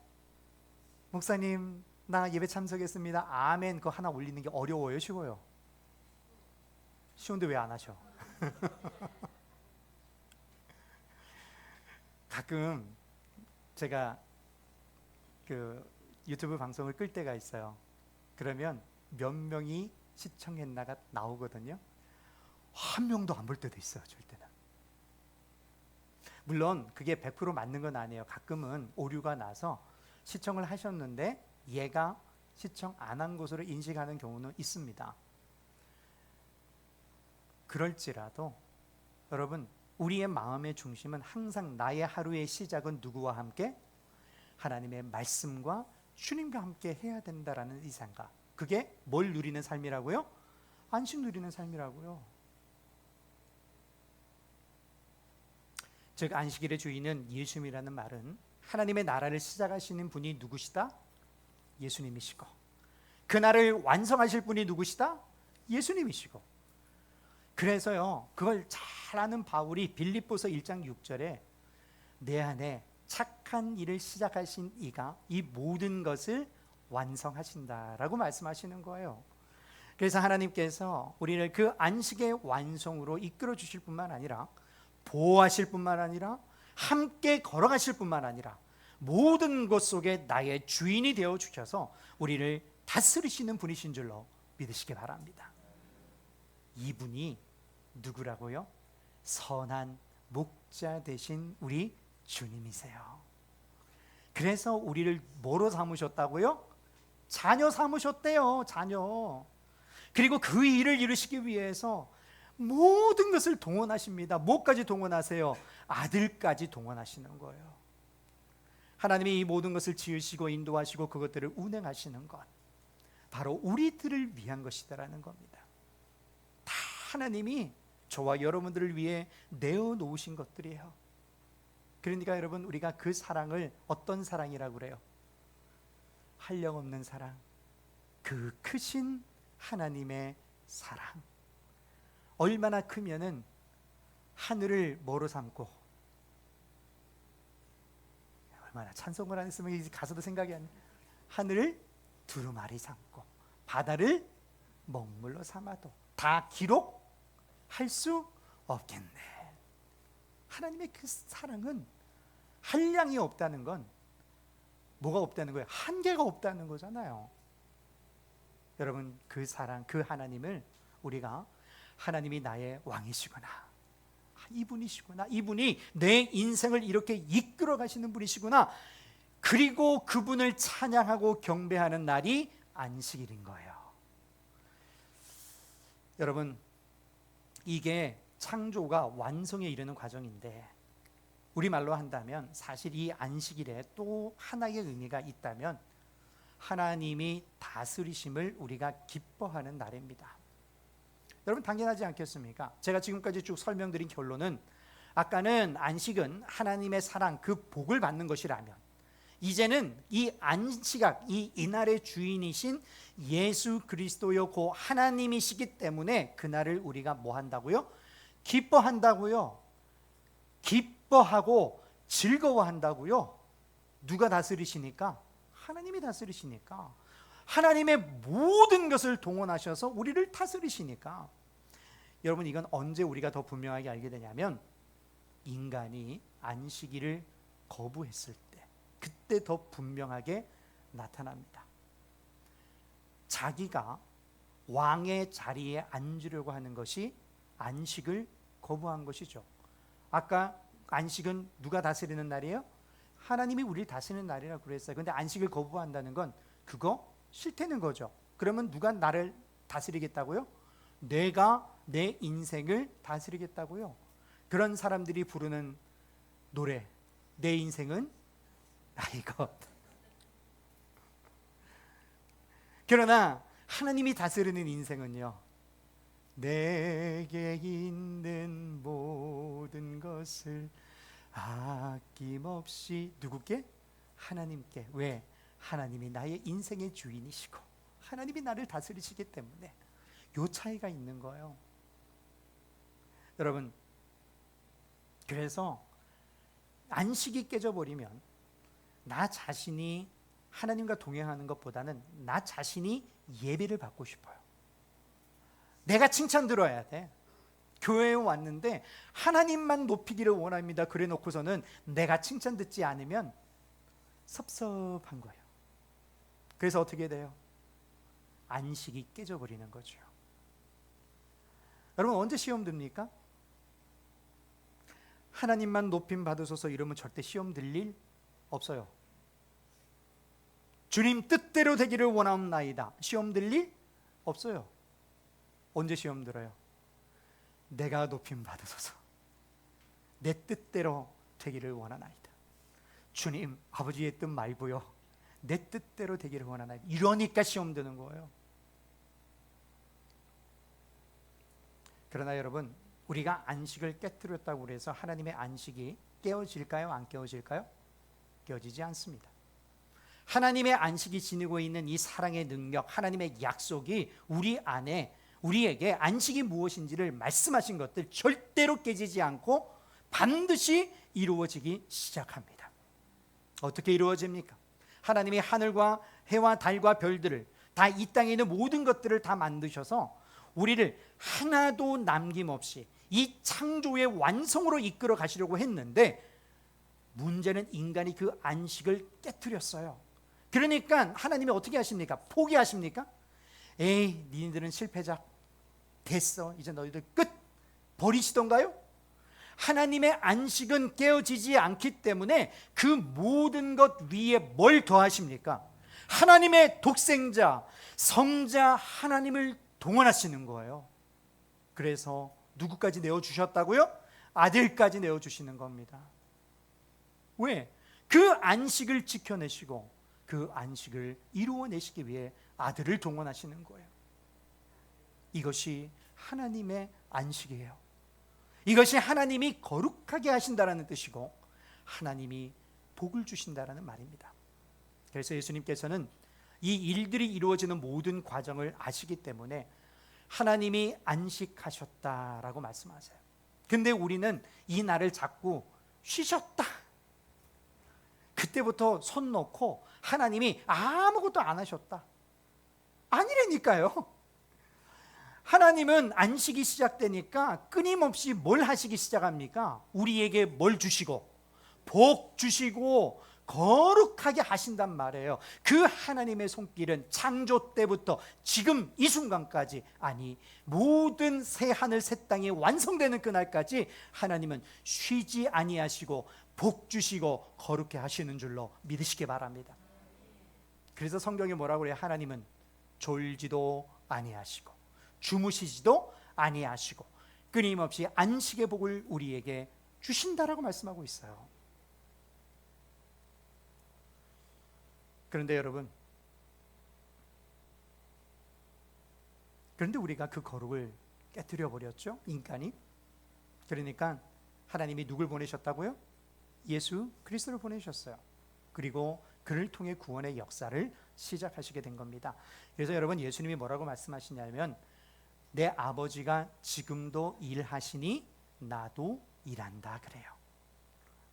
목사님 나 예배 참석했습니다 아멘 그거 하나 올리는 게 어려워요, 쉬워요? 쉬운데 왜 안 하셔? 가끔 제가 그 유튜브 방송을 끌 때가 있어요. 그러면 몇 명이 시청했나가 나오거든요. 한 명도 안 볼 때도 있어요, 줄 때는. 물론 그게 100% 맞는 건 아니에요. 가끔은 오류가 나서 시청을 하셨는데 얘가 시청 안 한 것으로 인식하는 경우는 있습니다. 그럴지라도 여러분, 우리의 마음의 중심은 항상 나의 하루의 시작은 누구와 함께? 하나님의 말씀과 주님과 함께 해야 된다라는 이 생각. 그게 뭘 누리는 삶이라고요? 안식 누리는 삶이라고요. 즉 안식일의 주인은 예수님이라는 말은 하나님의 나라를 시작하시는 분이 누구시다? 예수님이시고, 그 나라를 완성하실 분이 누구시다? 예수님이시고. 그래서요, 그걸 잘 아는 바울이 빌립보서 1장 6절에 내 안에 착한 일을 시작하신 이가 이 모든 것을 완성하신다라고 말씀하시는 거예요. 그래서 하나님께서 우리를 그 안식의 완성으로 이끌어 주실 뿐만 아니라 보호하실 뿐만 아니라 함께 걸어가실 뿐만 아니라 모든 것 속에 나의 주인이 되어 주셔서 우리를 다스리시는 분이신 줄로 믿으시기 바랍니다. 이분이 누구라고요? 선한 목자 되신 우리 주님이세요. 그래서 우리를 뭐로 삼으셨다고요? 자녀 삼으셨대요. 자녀. 그리고 그 일을 이루시기 위해서 모든 것을 동원하십니다. 뭐까지 동원하세요? 아들까지 동원하시는 거예요. 하나님이 이 모든 것을 지으시고 인도하시고 그것들을 운행하시는 것, 바로 우리들을 위한 것이다라는 겁니다. 다 하나님이 저와 여러분들을 위해 내어놓으신 것들이에요. 그러니까 여러분, 우리가 그 사랑을 어떤 사랑이라고 그래요? 한량없는 사랑, 그 크신 하나님의 사랑. 얼마나 크면은 하늘을 뭐로 삼고, 얼마나 찬송을 안 했으면 이 가사도 생각이 안 나. 하늘을 두루마리 삼고 바다를 먹물로 삼아도 다 기록할 수 없겠네. 하나님의 그 사랑은 한량이 없다는 건 뭐가 없다는 거예요? 한계가 없다는 거잖아요. 여러분, 그 사랑, 그 하나님을 우리가 하나님이 나의 왕이시구나, 이분이시구나, 이분이 내 인생을 이렇게 이끌어 가시는 분이시구나, 그리고 그분을 찬양하고 경배하는 날이 안식일인 거예요. 여러분, 이게 창조가 완성에 이르는 과정인데, 우리말로 한다면 사실 이 안식일에 또 하나의 의미가 있다면 하나님이 다스리심을 우리가 기뻐하는 날입니다. 여러분, 당연하지 않겠습니까? 제가 지금까지 쭉 설명드린 결론은, 아까는 안식은 하나님의 사랑, 그 복을 받는 것이라면, 이제는 이 안식약, 이 이날의 주인이신 예수 그리스도여 고 하나님이시기 때문에 그날을 우리가 뭐 한다고요? 기뻐한다고요. 기뻐하고 즐거워한다고요. 누가 다스리시니까? 하나님이 다스리시니까. 하나님의 모든 것을 동원하셔서 우리를 다스리시니까. 여러분, 이건 언제 우리가 더 분명하게 알게 되냐면, 인간이 안식일을 거부했을 때, 그때 더 분명하게 나타납니다. 자기가 왕의 자리에 앉으려고 하는 것이 안식을 거부한 것이죠. 아까 안식은 누가 다스리는 날이에요? 하나님이 우리를 다스리는 날이라고 그랬어요. 근데 안식을 거부한다는 건 그거 싫다는 거죠. 그러면 누가 나를 다스리겠다고요? 내가 내 인생을 다스리겠다고요. 그런 사람들이 부르는 노래, 내 인생은 나의 것. 그러나 하나님이 다스리는 인생은요, 내게 있는 모든 것을 아낌없이 누구께? 하나님께. 왜? 하나님이 나의 인생의 주인이시고 하나님이 나를 다스리시기 때문에. 요 차이가 있는 거예요. 여러분, 그래서 안식이 깨져버리면 나 자신이 하나님과 동행하는 것보다는 나 자신이 예배를 받고 싶어요. 내가 칭찬 들어야 돼. 교회에 왔는데 하나님만 높이기를 원합니다. 그래 놓고서는 내가 칭찬 듣지 않으면 섭섭한 거예요. 그래서 어떻게 돼요? 안식이 깨져버리는 거죠. 여러분, 언제 시험 듭니까? 하나님만 높임 받으소서 이러면 절대 시험 들 일 없어요. 주님 뜻대로 되기를 원하옵나이다. 시험 들 일 없어요. 언제 시험 들어요? 내가 높임 받으소서, 내 뜻대로 되기를 원하나이다. 주님, 아버지의 뜻 말고요, 내 뜻대로 되기를 원하나이다. 이러니까 시험 드는 거예요. 그러나 여러분, 우리가 안식을 깨뜨렸다고 해서 하나님의 안식이 깨어질까요? 안 깨어질까요? 깨어지지 않습니다. 하나님의 안식이 지니고 있는 이 사랑의 능력, 하나님의 약속이 우리 안에, 우리에게 안식이 무엇인지를 말씀하신 것들 절대로 깨지지 않고 반드시 이루어지기 시작합니다. 어떻게 이루어집니까? 하나님이 하늘과 해와 달과 별들을, 다 이 땅에 있는 모든 것들을 다 만드셔서 우리를 하나도 남김없이 이 창조의 완성으로 이끌어 가시려고 했는데, 문제는 인간이 그 안식을 깨뜨렸어요. 그러니까 하나님이 어떻게 하십니까? 포기하십니까? 에이, 니네들은 실패자, 됐어, 이제 너희들 끝, 버리시던가요? 하나님의 안식은 깨어지지 않기 때문에 그 모든 것 위에 뭘 더하십니까? 하나님의 독생자, 성자 하나님을 동원하시는 거예요. 그래서 누구까지 내어주셨다고요? 아들까지 내어주시는 겁니다. 왜? 그 안식을 지켜내시고 그 안식을 이루어내시기 위해 아들을 동원하시는 거예요. 이것이 하나님의 안식이에요. 이것이 하나님이 거룩하게 하신다라는 뜻이고 하나님이 복을 주신다라는 말입니다. 그래서 예수님께서는 이 일들이 이루어지는 모든 과정을 아시기 때문에 하나님이 안식하셨다라고 말씀하세요. 근데 우리는 이 날을 자꾸 쉬셨다, 그때부터 손 놓고 하나님이 아무것도 안 하셨다, 아니라니까요. 하나님은 안식이 시작되니까 끊임없이 뭘 하시기 시작합니까? 우리에게 뭘 주시고 복 주시고 거룩하게 하신단 말이에요. 그 하나님의 손길은 창조 때부터 지금 이 순간까지, 아니 모든 새 하늘 새 땅이 완성되는 그날까지 하나님은 쉬지 아니하시고 복 주시고 거룩해 하시는 줄로 믿으시기 바랍니다. 그래서 성경에 뭐라고 그래요? 하나님은 졸지도 아니하시고 주무시지도 아니하시고 끊임없이 안식의 복을 우리에게 주신다라고 말씀하고 있어요. 그런데 여러분, 그런데 우리가 그 거룩을 깨뜨려 버렸죠, 인간이. 그러니까 하나님이 누굴 보내셨다고요? 예수 그리스도를 보내셨어요. 그리고 그를 통해 구원의 역사를 시작하시게 된 겁니다. 그래서 여러분, 예수님이 뭐라고 말씀하시냐면 내 아버지가 지금도 일하시니 나도 일한다 그래요.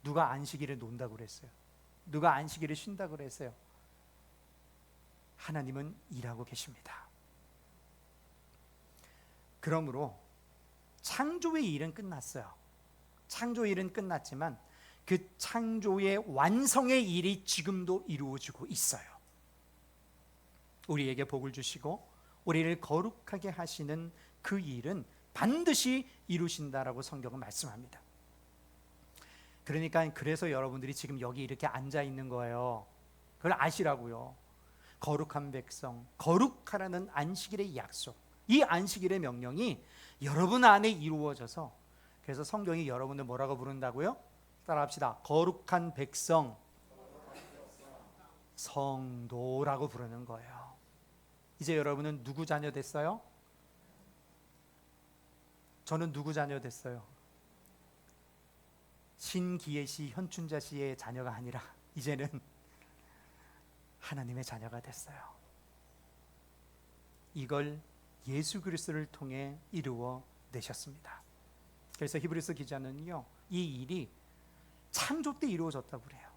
누가 안식일을 논다고 그랬어요? 누가 안식일을 쉰다고 그랬어요? 하나님은 일하고 계십니다. 그러므로 창조의 일은 끝났어요. 창조의 일은 끝났지만 그 창조의 완성의 일이 지금도 이루어지고 있어요. 우리에게 복을 주시고 우리를 거룩하게 하시는 그 일은 반드시 이루신다라고 성경은 말씀합니다. 그러니까 그래서 여러분들이 지금 여기 이렇게 앉아 있는 거예요. 그걸 아시라고요. 거룩한 백성, 거룩하라는 안식일의 약속, 이 안식일의 명령이 여러분 안에 이루어져서, 그래서 성경이 여러분들 뭐라고 부른다고요? 따라합시다. 거룩한 백성, 성도라고 부르는 거예요. 이제 여러분은 누구 자녀 됐어요? 저는 누구 자녀 됐어요? 신기혜 씨, 현춘자 씨의 자녀가 아니라 이제는 하나님의 자녀가 됐어요. 이걸 예수 그리스도를 통해 이루어 내셨습니다. 그래서 히브리서 기자는요, 이 일이 창조 때 이루어졌다고 그래요.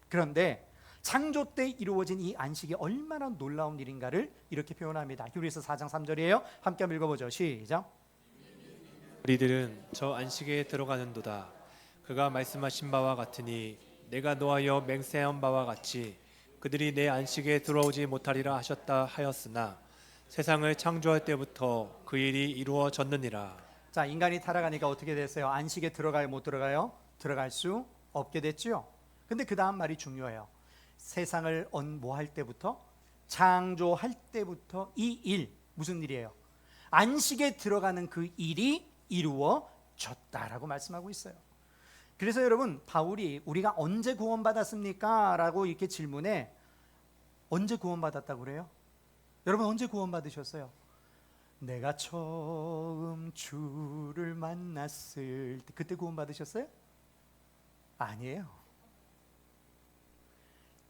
그런데 창조 때 이루어진 이 안식이 얼마나 놀라운 일인가를 이렇게 표현합니다. 히브리서 4장 3절이에요. 함께 한번 읽어보죠. 시작. 우리들은 저 안식에 들어가는도다. 그가 말씀하신 바와 같으니 내가 노하여 맹세한 바와 같이 그들이 내 안식에 들어오지 못하리라 하셨다 하였으나 세상을 창조할 때부터 그 일이 이루어졌느니라. 자, 인간이 타락하니까 어떻게 됐어요? 안식에 들어가요, 못 들어가요? 들어갈 수 없게 됐죠. 근데 그 다음 말이 중요해요. 세상을 뭐 할 때부터? 창조할 때부터 이 일, 무슨 일이에요? 안식에 들어가는 그 일이 이루어졌다라고 말씀하고 있어요. 그래서 여러분, 바울이 우리가 언제 구원받았습니까? 라고 이렇게 질문해. 언제 구원받았다고 그래요? 여러분, 언제 구원받으셨어요? 내가 처음 주를 만났을 때, 그때 구원받으셨어요? 아니에요.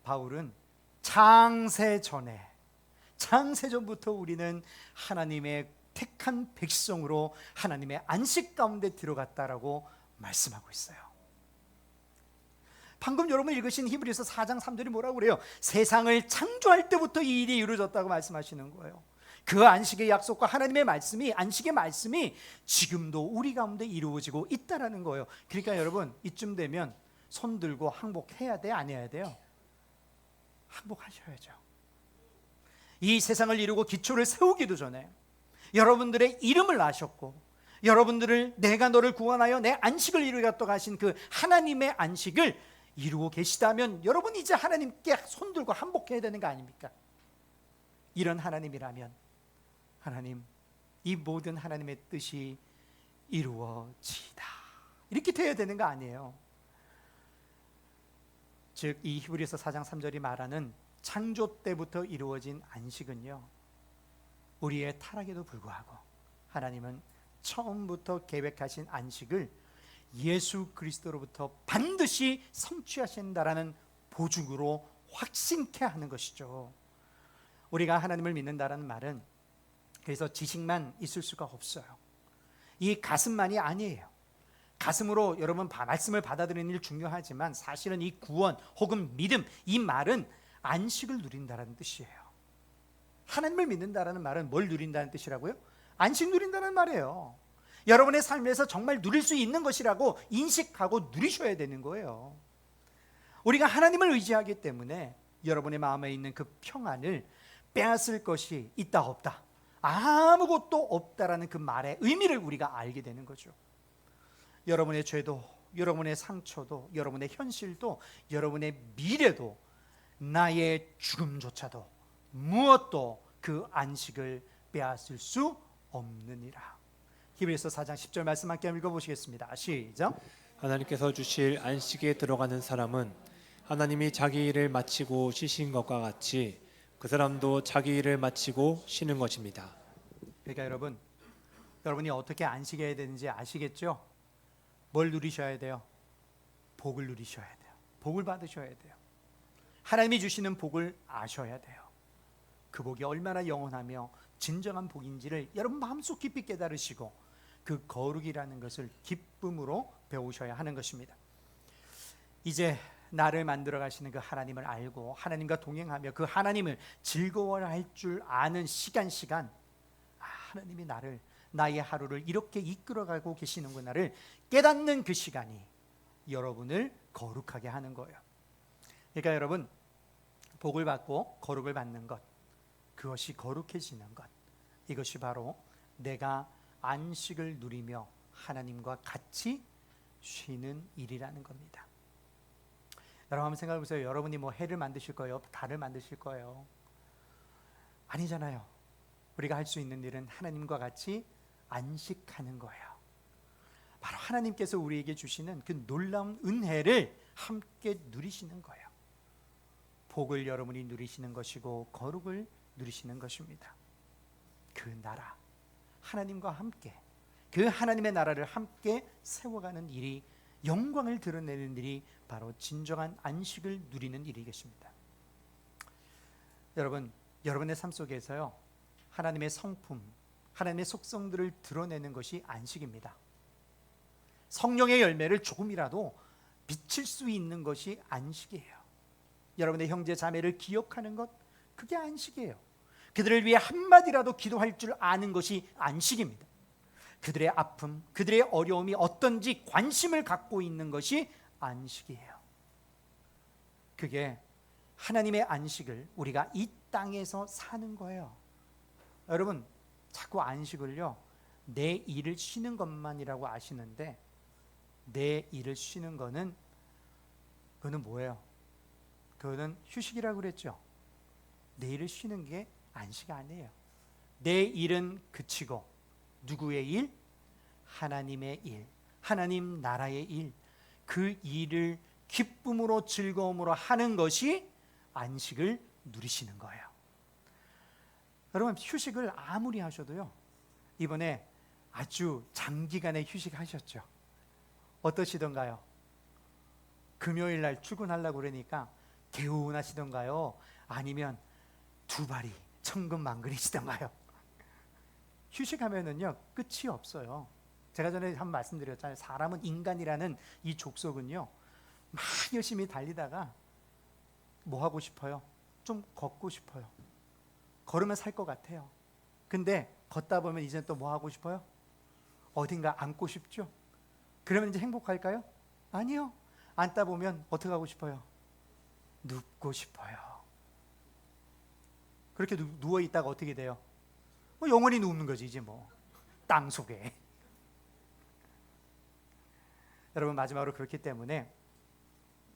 바울은 창세전부터 우리는 하나님의 택한 백성으로 하나님의 안식 가운데 들어갔다라고 말씀하고 있어요. 방금 여러분 읽으신 히브리서 4장 3절이 뭐라고 그래요? 세상을 창조할 때부터 이 일이 이루어졌다고 말씀하시는 거예요. 그 안식의 약속과 하나님의 말씀이, 안식의 말씀이 지금도 우리 가운데 이루어지고 있다라는 거예요. 그러니까 여러분, 이쯤 되면 손 들고 항복해야 돼, 안 해야 돼요? 항복하셔야죠. 이 세상을 이루고 기초를 세우기도 전에 여러분들의 이름을 아셨고, 여러분들을 내가 너를 구원하여 내 안식을 이루겠다고 하신 그 하나님의 안식을 이루고 계시다면 여러분 이제 하나님께 손 들고 항복해야 되는 거 아닙니까? 이런 하나님이라면 하나님, 이 모든 하나님의 뜻이 이루어지다, 이렇게 돼야 되는 거 아니에요? 즉 이 히브리서 4장 3절이 말하는 창조 때부터 이루어진 안식은요, 우리의 타락에도 불구하고 하나님은 처음부터 계획하신 안식을 예수 그리스도로부터 반드시 성취하신다라는 보증으로 확신케 하는 것이죠. 우리가 하나님을 믿는다라는 말은 그래서 지식만 있을 수가 없어요. 이 가슴만이 아니에요. 가슴으로 여러분 말씀을 받아들이는 일 중요하지만 사실은 이 구원 혹은 믿음, 이 말은 안식을 누린다라는 뜻이에요. 하나님을 믿는다라는 말은 뭘 누린다는 뜻이라고요? 안식 누린다는 말이에요. 여러분의 삶에서 정말 누릴 수 있는 것이라고 인식하고 누리셔야 되는 거예요. 우리가 하나님을 의지하기 때문에 여러분의 마음에 있는 그 평안을 빼앗을 것이 있다 없다, 아무것도 없다라는 그 말의 의미를 우리가 알게 되는 거죠. 여러분의 죄도, 여러분의 상처도, 여러분의 현실도, 여러분의 미래도, 나의 죽음조차도 무엇도 그 안식을 빼앗을 수 없느니라. 히브리서 4장 10절 말씀 함께 읽어보시겠습니다. 시작. 하나님께서 주실 안식에 들어가는 사람은 하나님이 자기 일을 마치고 쉬신 것과 같이 그 사람도 자기 일을 마치고 쉬는 것입니다. 그러니까 여러분이 어떻게 안식해야 되는지 아시겠죠? 뭘 누리셔야 돼요? 복을 누리셔야 돼요. 복을 받으셔야 돼요. 하나님이 주시는 복을 아셔야 돼요. 그 복이 얼마나 영원하며 진정한 복인지를 여러분 마음속 깊이 깨달으시고 그 거룩이라는 것을 기쁨으로 배우셔야 하는 것입니다. 이제 나를 만들어 가시는 그 하나님을 알고 하나님과 동행하며 그 하나님을 즐거워할 줄 아는 시간 하나님이 나의 하루를 이렇게 이끌어가고 계시는구나를 깨닫는 그 시간이 여러분을 거룩하게 하는 거예요. 그러니까 여러분, 복을 받고 거룩을 받는 것, 그것이 거룩해지는 것, 이것이 바로 내가 안식을 누리며 하나님과 같이 쉬는 일이라는 겁니다. 여러분 한번 생각해 보세요. 여러분이 뭐 해를 만드실 거예요? 달을 만드실 거예요? 아니잖아요. 우리가 할 수 있는 일은 하나님과 같이 안식하는 거예요. 바로 하나님께서 우리에게 주시는 그 놀라운 은혜를 함께 누리시는 거예요. 복을 여러분이 누리시는 것이고 거룩을 누리시는 것입니다. 그 나라, 하나님과 함께 그 하나님의 나라를 함께 세워가는 일이, 영광을 드러내는 일이 바로 진정한 안식을 누리는 일이겠습니다. 여러분의 삶 속에서요, 하나님의 성품, 하나님의 속성들을 드러내는 것이 안식입니다. 성령의 열매를 조금이라도 비칠 수 있는 것이 안식이에요. 여러분의 형제 자매를 기억하는 것, 그게 안식이에요. 그들을 위해 한마디라도 기도할 줄 아는 것이 안식입니다. 그들의 아픔, 그들의 어려움이 어떤지 관심을 갖고 있는 것이 안식이에요. 그게 하나님의 안식을 우리가 이 땅에서 사는 거예요. 여러분, 자꾸 안식을요, 내 일을 쉬는 것만이라고 아시는데, 내 일을 쉬는 거는, 그거는 뭐예요? 그거는 휴식이라고 그랬죠. 내 일을 쉬는 게 안식 아니에요. 내 일은 그치고 누구의 일? 하나님의 일, 하나님 나라의 일, 그 일을 기쁨으로 즐거움으로 하는 것이 안식을 누리시는 거예요. 여러분, 휴식을 아무리 하셔도요, 이번에 아주 장기간의 휴식하셨죠? 어떠시던가요? 금요일 날 출근하려고 그러니까 개운하시던가요? 아니면 두 발이 천근만근이시던가요? 휴식하면은요, 끝이 없어요. 제가 전에 한번 말씀드렸잖아요. 사람은, 인간이라는 이 족속은요, 막 열심히 달리다가 뭐 하고 싶어요? 좀 걷고 싶어요. 걸으면 살 것 같아요. 근데 걷다 보면 이제 또 뭐 하고 싶어요? 어딘가 앉고 싶죠? 그러면 이제 행복할까요? 아니요. 앉다 보면 어떻게 하고 싶어요? 눕고 싶어요. 그렇게 누워 있다가 어떻게 돼요? 영원히 눕는 거지, 이제 뭐. 땅 속에. 여러분, 마지막으로 그렇기 때문에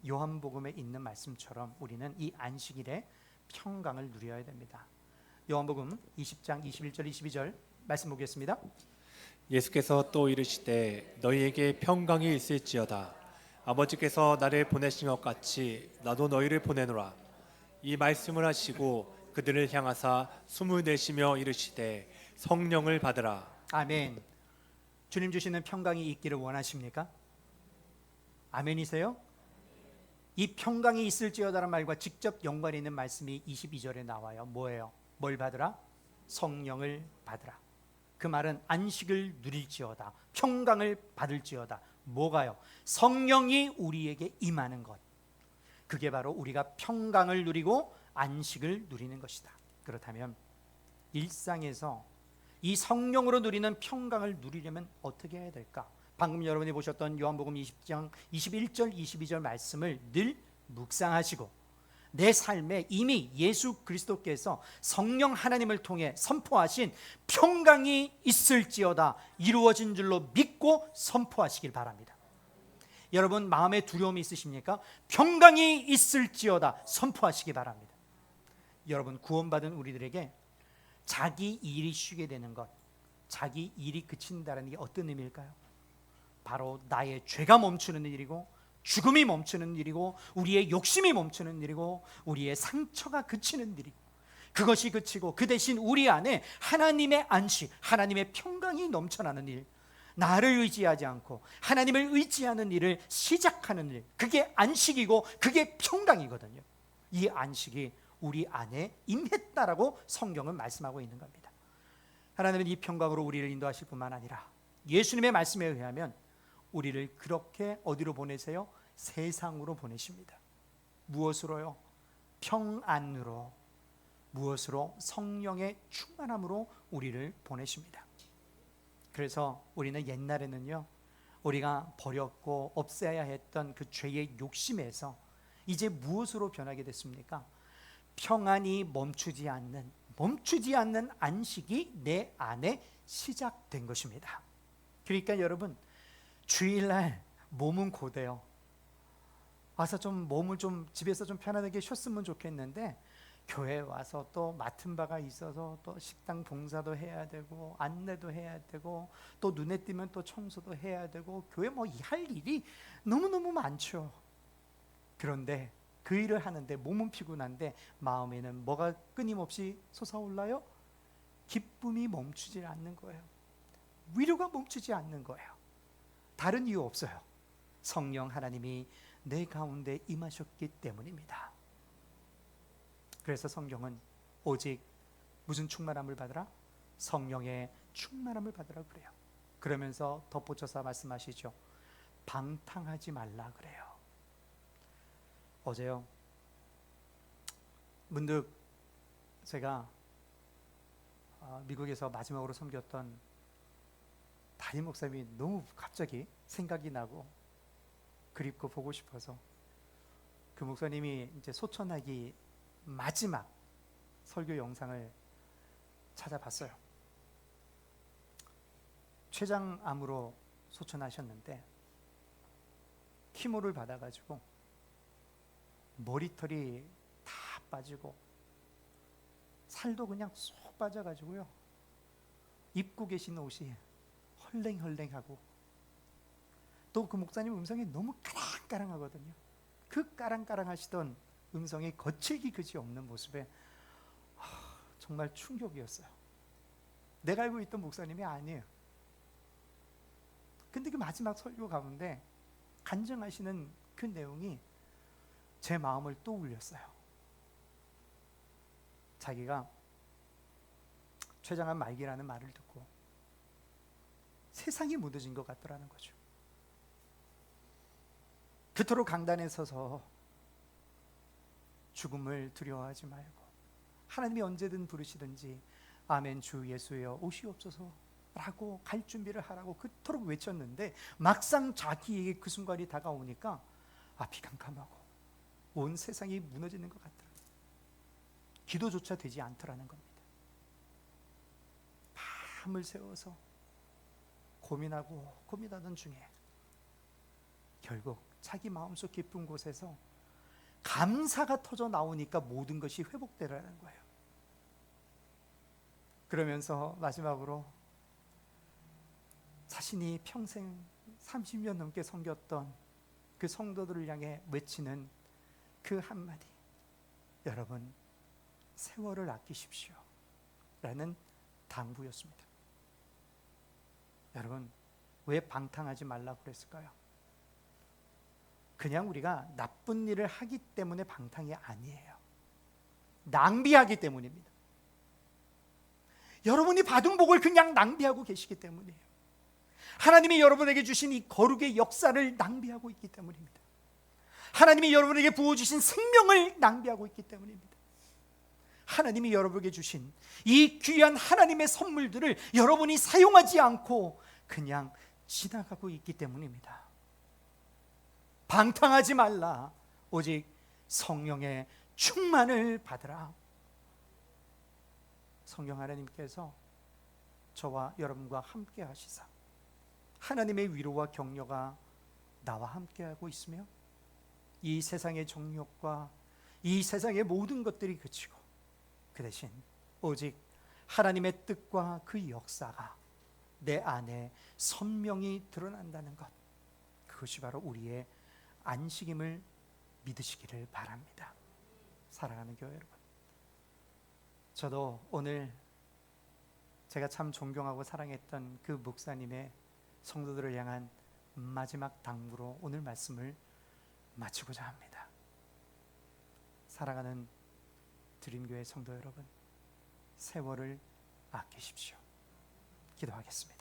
요한복음에 있는 말씀처럼 우리는 이 안식일에 평강을 누려야 됩니다. 요한복음 20장 21절 22절 말씀 보겠습니다. 예수께서 또 이르시되 너희에게 평강이 있을지어다. 아버지께서 나를 보내신 것 같이 나도 너희를 보내노라. 이 말씀을 하시고 그들을 향하사 숨을 내쉬며 이르시되 성령을 받으라. 아멘. 주님 주시는 평강이 있기를 원하십니까? 아멘이세요? 이 평강이 있을지어다라는 말과 직접 연관이 있는 말씀이 22절에 나와요. 뭐예요? 뭘 받으라? 성령을 받으라. 그 말은 안식을 누릴지어다, 평강을 받을지어다. 뭐가요? 성령이 우리에게 임하는 것. 그게 바로 우리가 평강을 누리고 안식을 누리는 것이다. 그렇다면 일상에서 이 성령으로 누리는 평강을 누리려면 어떻게 해야 될까? 방금 여러분이 보셨던 요한복음 20장 21절 22절 말씀을 늘 묵상하시고 내 삶에 이미 예수 그리스도께서 성령 하나님을 통해 선포하신 평강이 있을지어다 이루어진 줄로 믿고 선포하시길 바랍니다. 여러분, 마음에 두려움이 있으십니까? 평강이 있을지어다 선포하시기 바랍니다. 여러분, 구원받은 우리들에게 자기 일이 쉬게 되는 것, 자기 일이 그친다는 게 어떤 의미일까요? 바로 나의 죄가 멈추는 일이고, 죽음이 멈추는 일이고, 우리의 욕심이 멈추는 일이고, 우리의 상처가 그치는 일이고, 그것이 그치고 그 대신 우리 안에 하나님의 안식, 하나님의 평강이 넘쳐나는 일, 나를 의지하지 않고 하나님을 의지하는 일을 시작하는 일, 그게 안식이고 그게 평강이거든요. 이 안식이 우리 안에 임했다라고 성경은 말씀하고 있는 겁니다. 하나님은 이 평강으로 우리를 인도하실 뿐만 아니라 예수님의 말씀에 의하면 우리를 그렇게 어디로 보내세요? 세상으로 보내십니다. 무엇으로요? 평안으로. 무엇으로? 성령의 충만함으로 우리를 보내십니다. 그래서 우리는 옛날에는요, 우리가 버렸고 없애야 했던 그 죄의 욕심에서 이제 무엇으로 변하게 됐습니까? 평안이 멈추지 않는 안식이 내 안에 시작된 것입니다. 그러니까 여러분, 주일날 몸은 고돼요. 와서 좀 몸을 좀 집에서 좀 편안하게 쉬었으면 좋겠는데, 교회 와서 또 맡은 바가 있어서 또 식당 봉사도 해야 되고 안내도 해야 되고 또 눈에 띄면 또 청소도 해야 되고 교회 뭐 할 일이 너무너무 많죠. 그런데 그 일을 하는데 몸은 피곤한데 마음에는 뭐가 끊임없이 솟아올라요? 기쁨이 멈추지 않는 거예요. 위로가 멈추지 않는 거예요. 다른 이유 없어요. 성령 하나님이 내 가운데 임하셨기 때문입니다. 그래서 성경은 오직 무슨 충만함을 받으라? 성령의 충만함을 받으라 그래요. 그러면서 덧붙여서 말씀하시죠. 방탕하지 말라 그래요. 어제요, 문득 제가 미국에서 마지막으로 섬겼던 담임 목사님이 너무 갑자기 생각이 나고 그립고 보고 싶어서 그 목사님이 이제 소천하기 마지막 설교 영상을 찾아봤어요. 췌장암으로 소천하셨는데 키모를 받아가지고 머리털이 다 빠지고 살도 그냥 쏙 빠져가지고요, 입고 계신 옷이 헐랭헐랭하고, 또 그 목사님 음성이 너무 까랑까랑하거든요. 그 까랑까랑하시던 음성이 거칠기 그지 없는 모습에 정말 충격이었어요. 내가 알고 있던 목사님이 아니에요. 근데 그 마지막 설교 가운데 간증하시는 그 내용이 제 마음을 또 울렸어요. 자기가 췌장암 말기라는 말을 듣고 세상이 무너진 것 같더라는 거죠. 그토록 강단에 서서 죽음을 두려워하지 말고 하나님이 언제든 부르시든지 아멘 주 예수여 오시옵소서 라고 갈 준비를 하라고 그토록 외쳤는데, 막상 자기에게 그 순간이 다가오니까 앞이 캄캄하고 온 세상이 무너지는 것 같더라. 기도조차 되지 않더라는 겁니다. 밤을 새워서 고민하던 중에 결국 자기 마음속 깊은 곳에서 감사가 터져 나오니까 모든 것이 회복되라는 거예요. 그러면서 마지막으로 자신이 평생 30년 넘게 섬겼던 그 성도들을 향해 외치는 그 한마디, 여러분 세월을 아끼십시오 라는 당부였습니다. 여러분, 왜 방탕하지 말라고 그랬을까요? 그냥 우리가 나쁜 일을 하기 때문에 방탕이 아니에요. 낭비하기 때문입니다. 여러분이 받은 복을 그냥 낭비하고 계시기 때문이에요. 하나님이 여러분에게 주신 이 거룩의 역사를 낭비하고 있기 때문입니다. 하나님이 여러분에게 부어주신 생명을 낭비하고 있기 때문입니다. 하나님이 여러분에게 주신 이 귀한 하나님의 선물들을 여러분이 사용하지 않고 그냥 지나가고 있기 때문입니다. 방탕하지 말라. 오직 성령의 충만을 받으라. 성령 하나님께서 저와 여러분과 함께 하시사 하나님의 위로와 격려가 나와 함께하고 있으며, 이 세상의 정욕과 이 세상의 모든 것들이 그치고 그 대신 오직 하나님의 뜻과 그 역사가 내 안에 선명히 드러난다는 것, 그것이 바로 우리의 안식임을 믿으시기를 바랍니다. 사랑하는 교회 여러분, 저도 오늘 제가 참 존경하고 사랑했던 그 목사님의 성도들을 향한 마지막 당부로 오늘 말씀을 마치고자 합니다. 사랑하는 드림교회 성도 여러분, 세월을 아끼십시오. 기도하겠습니다.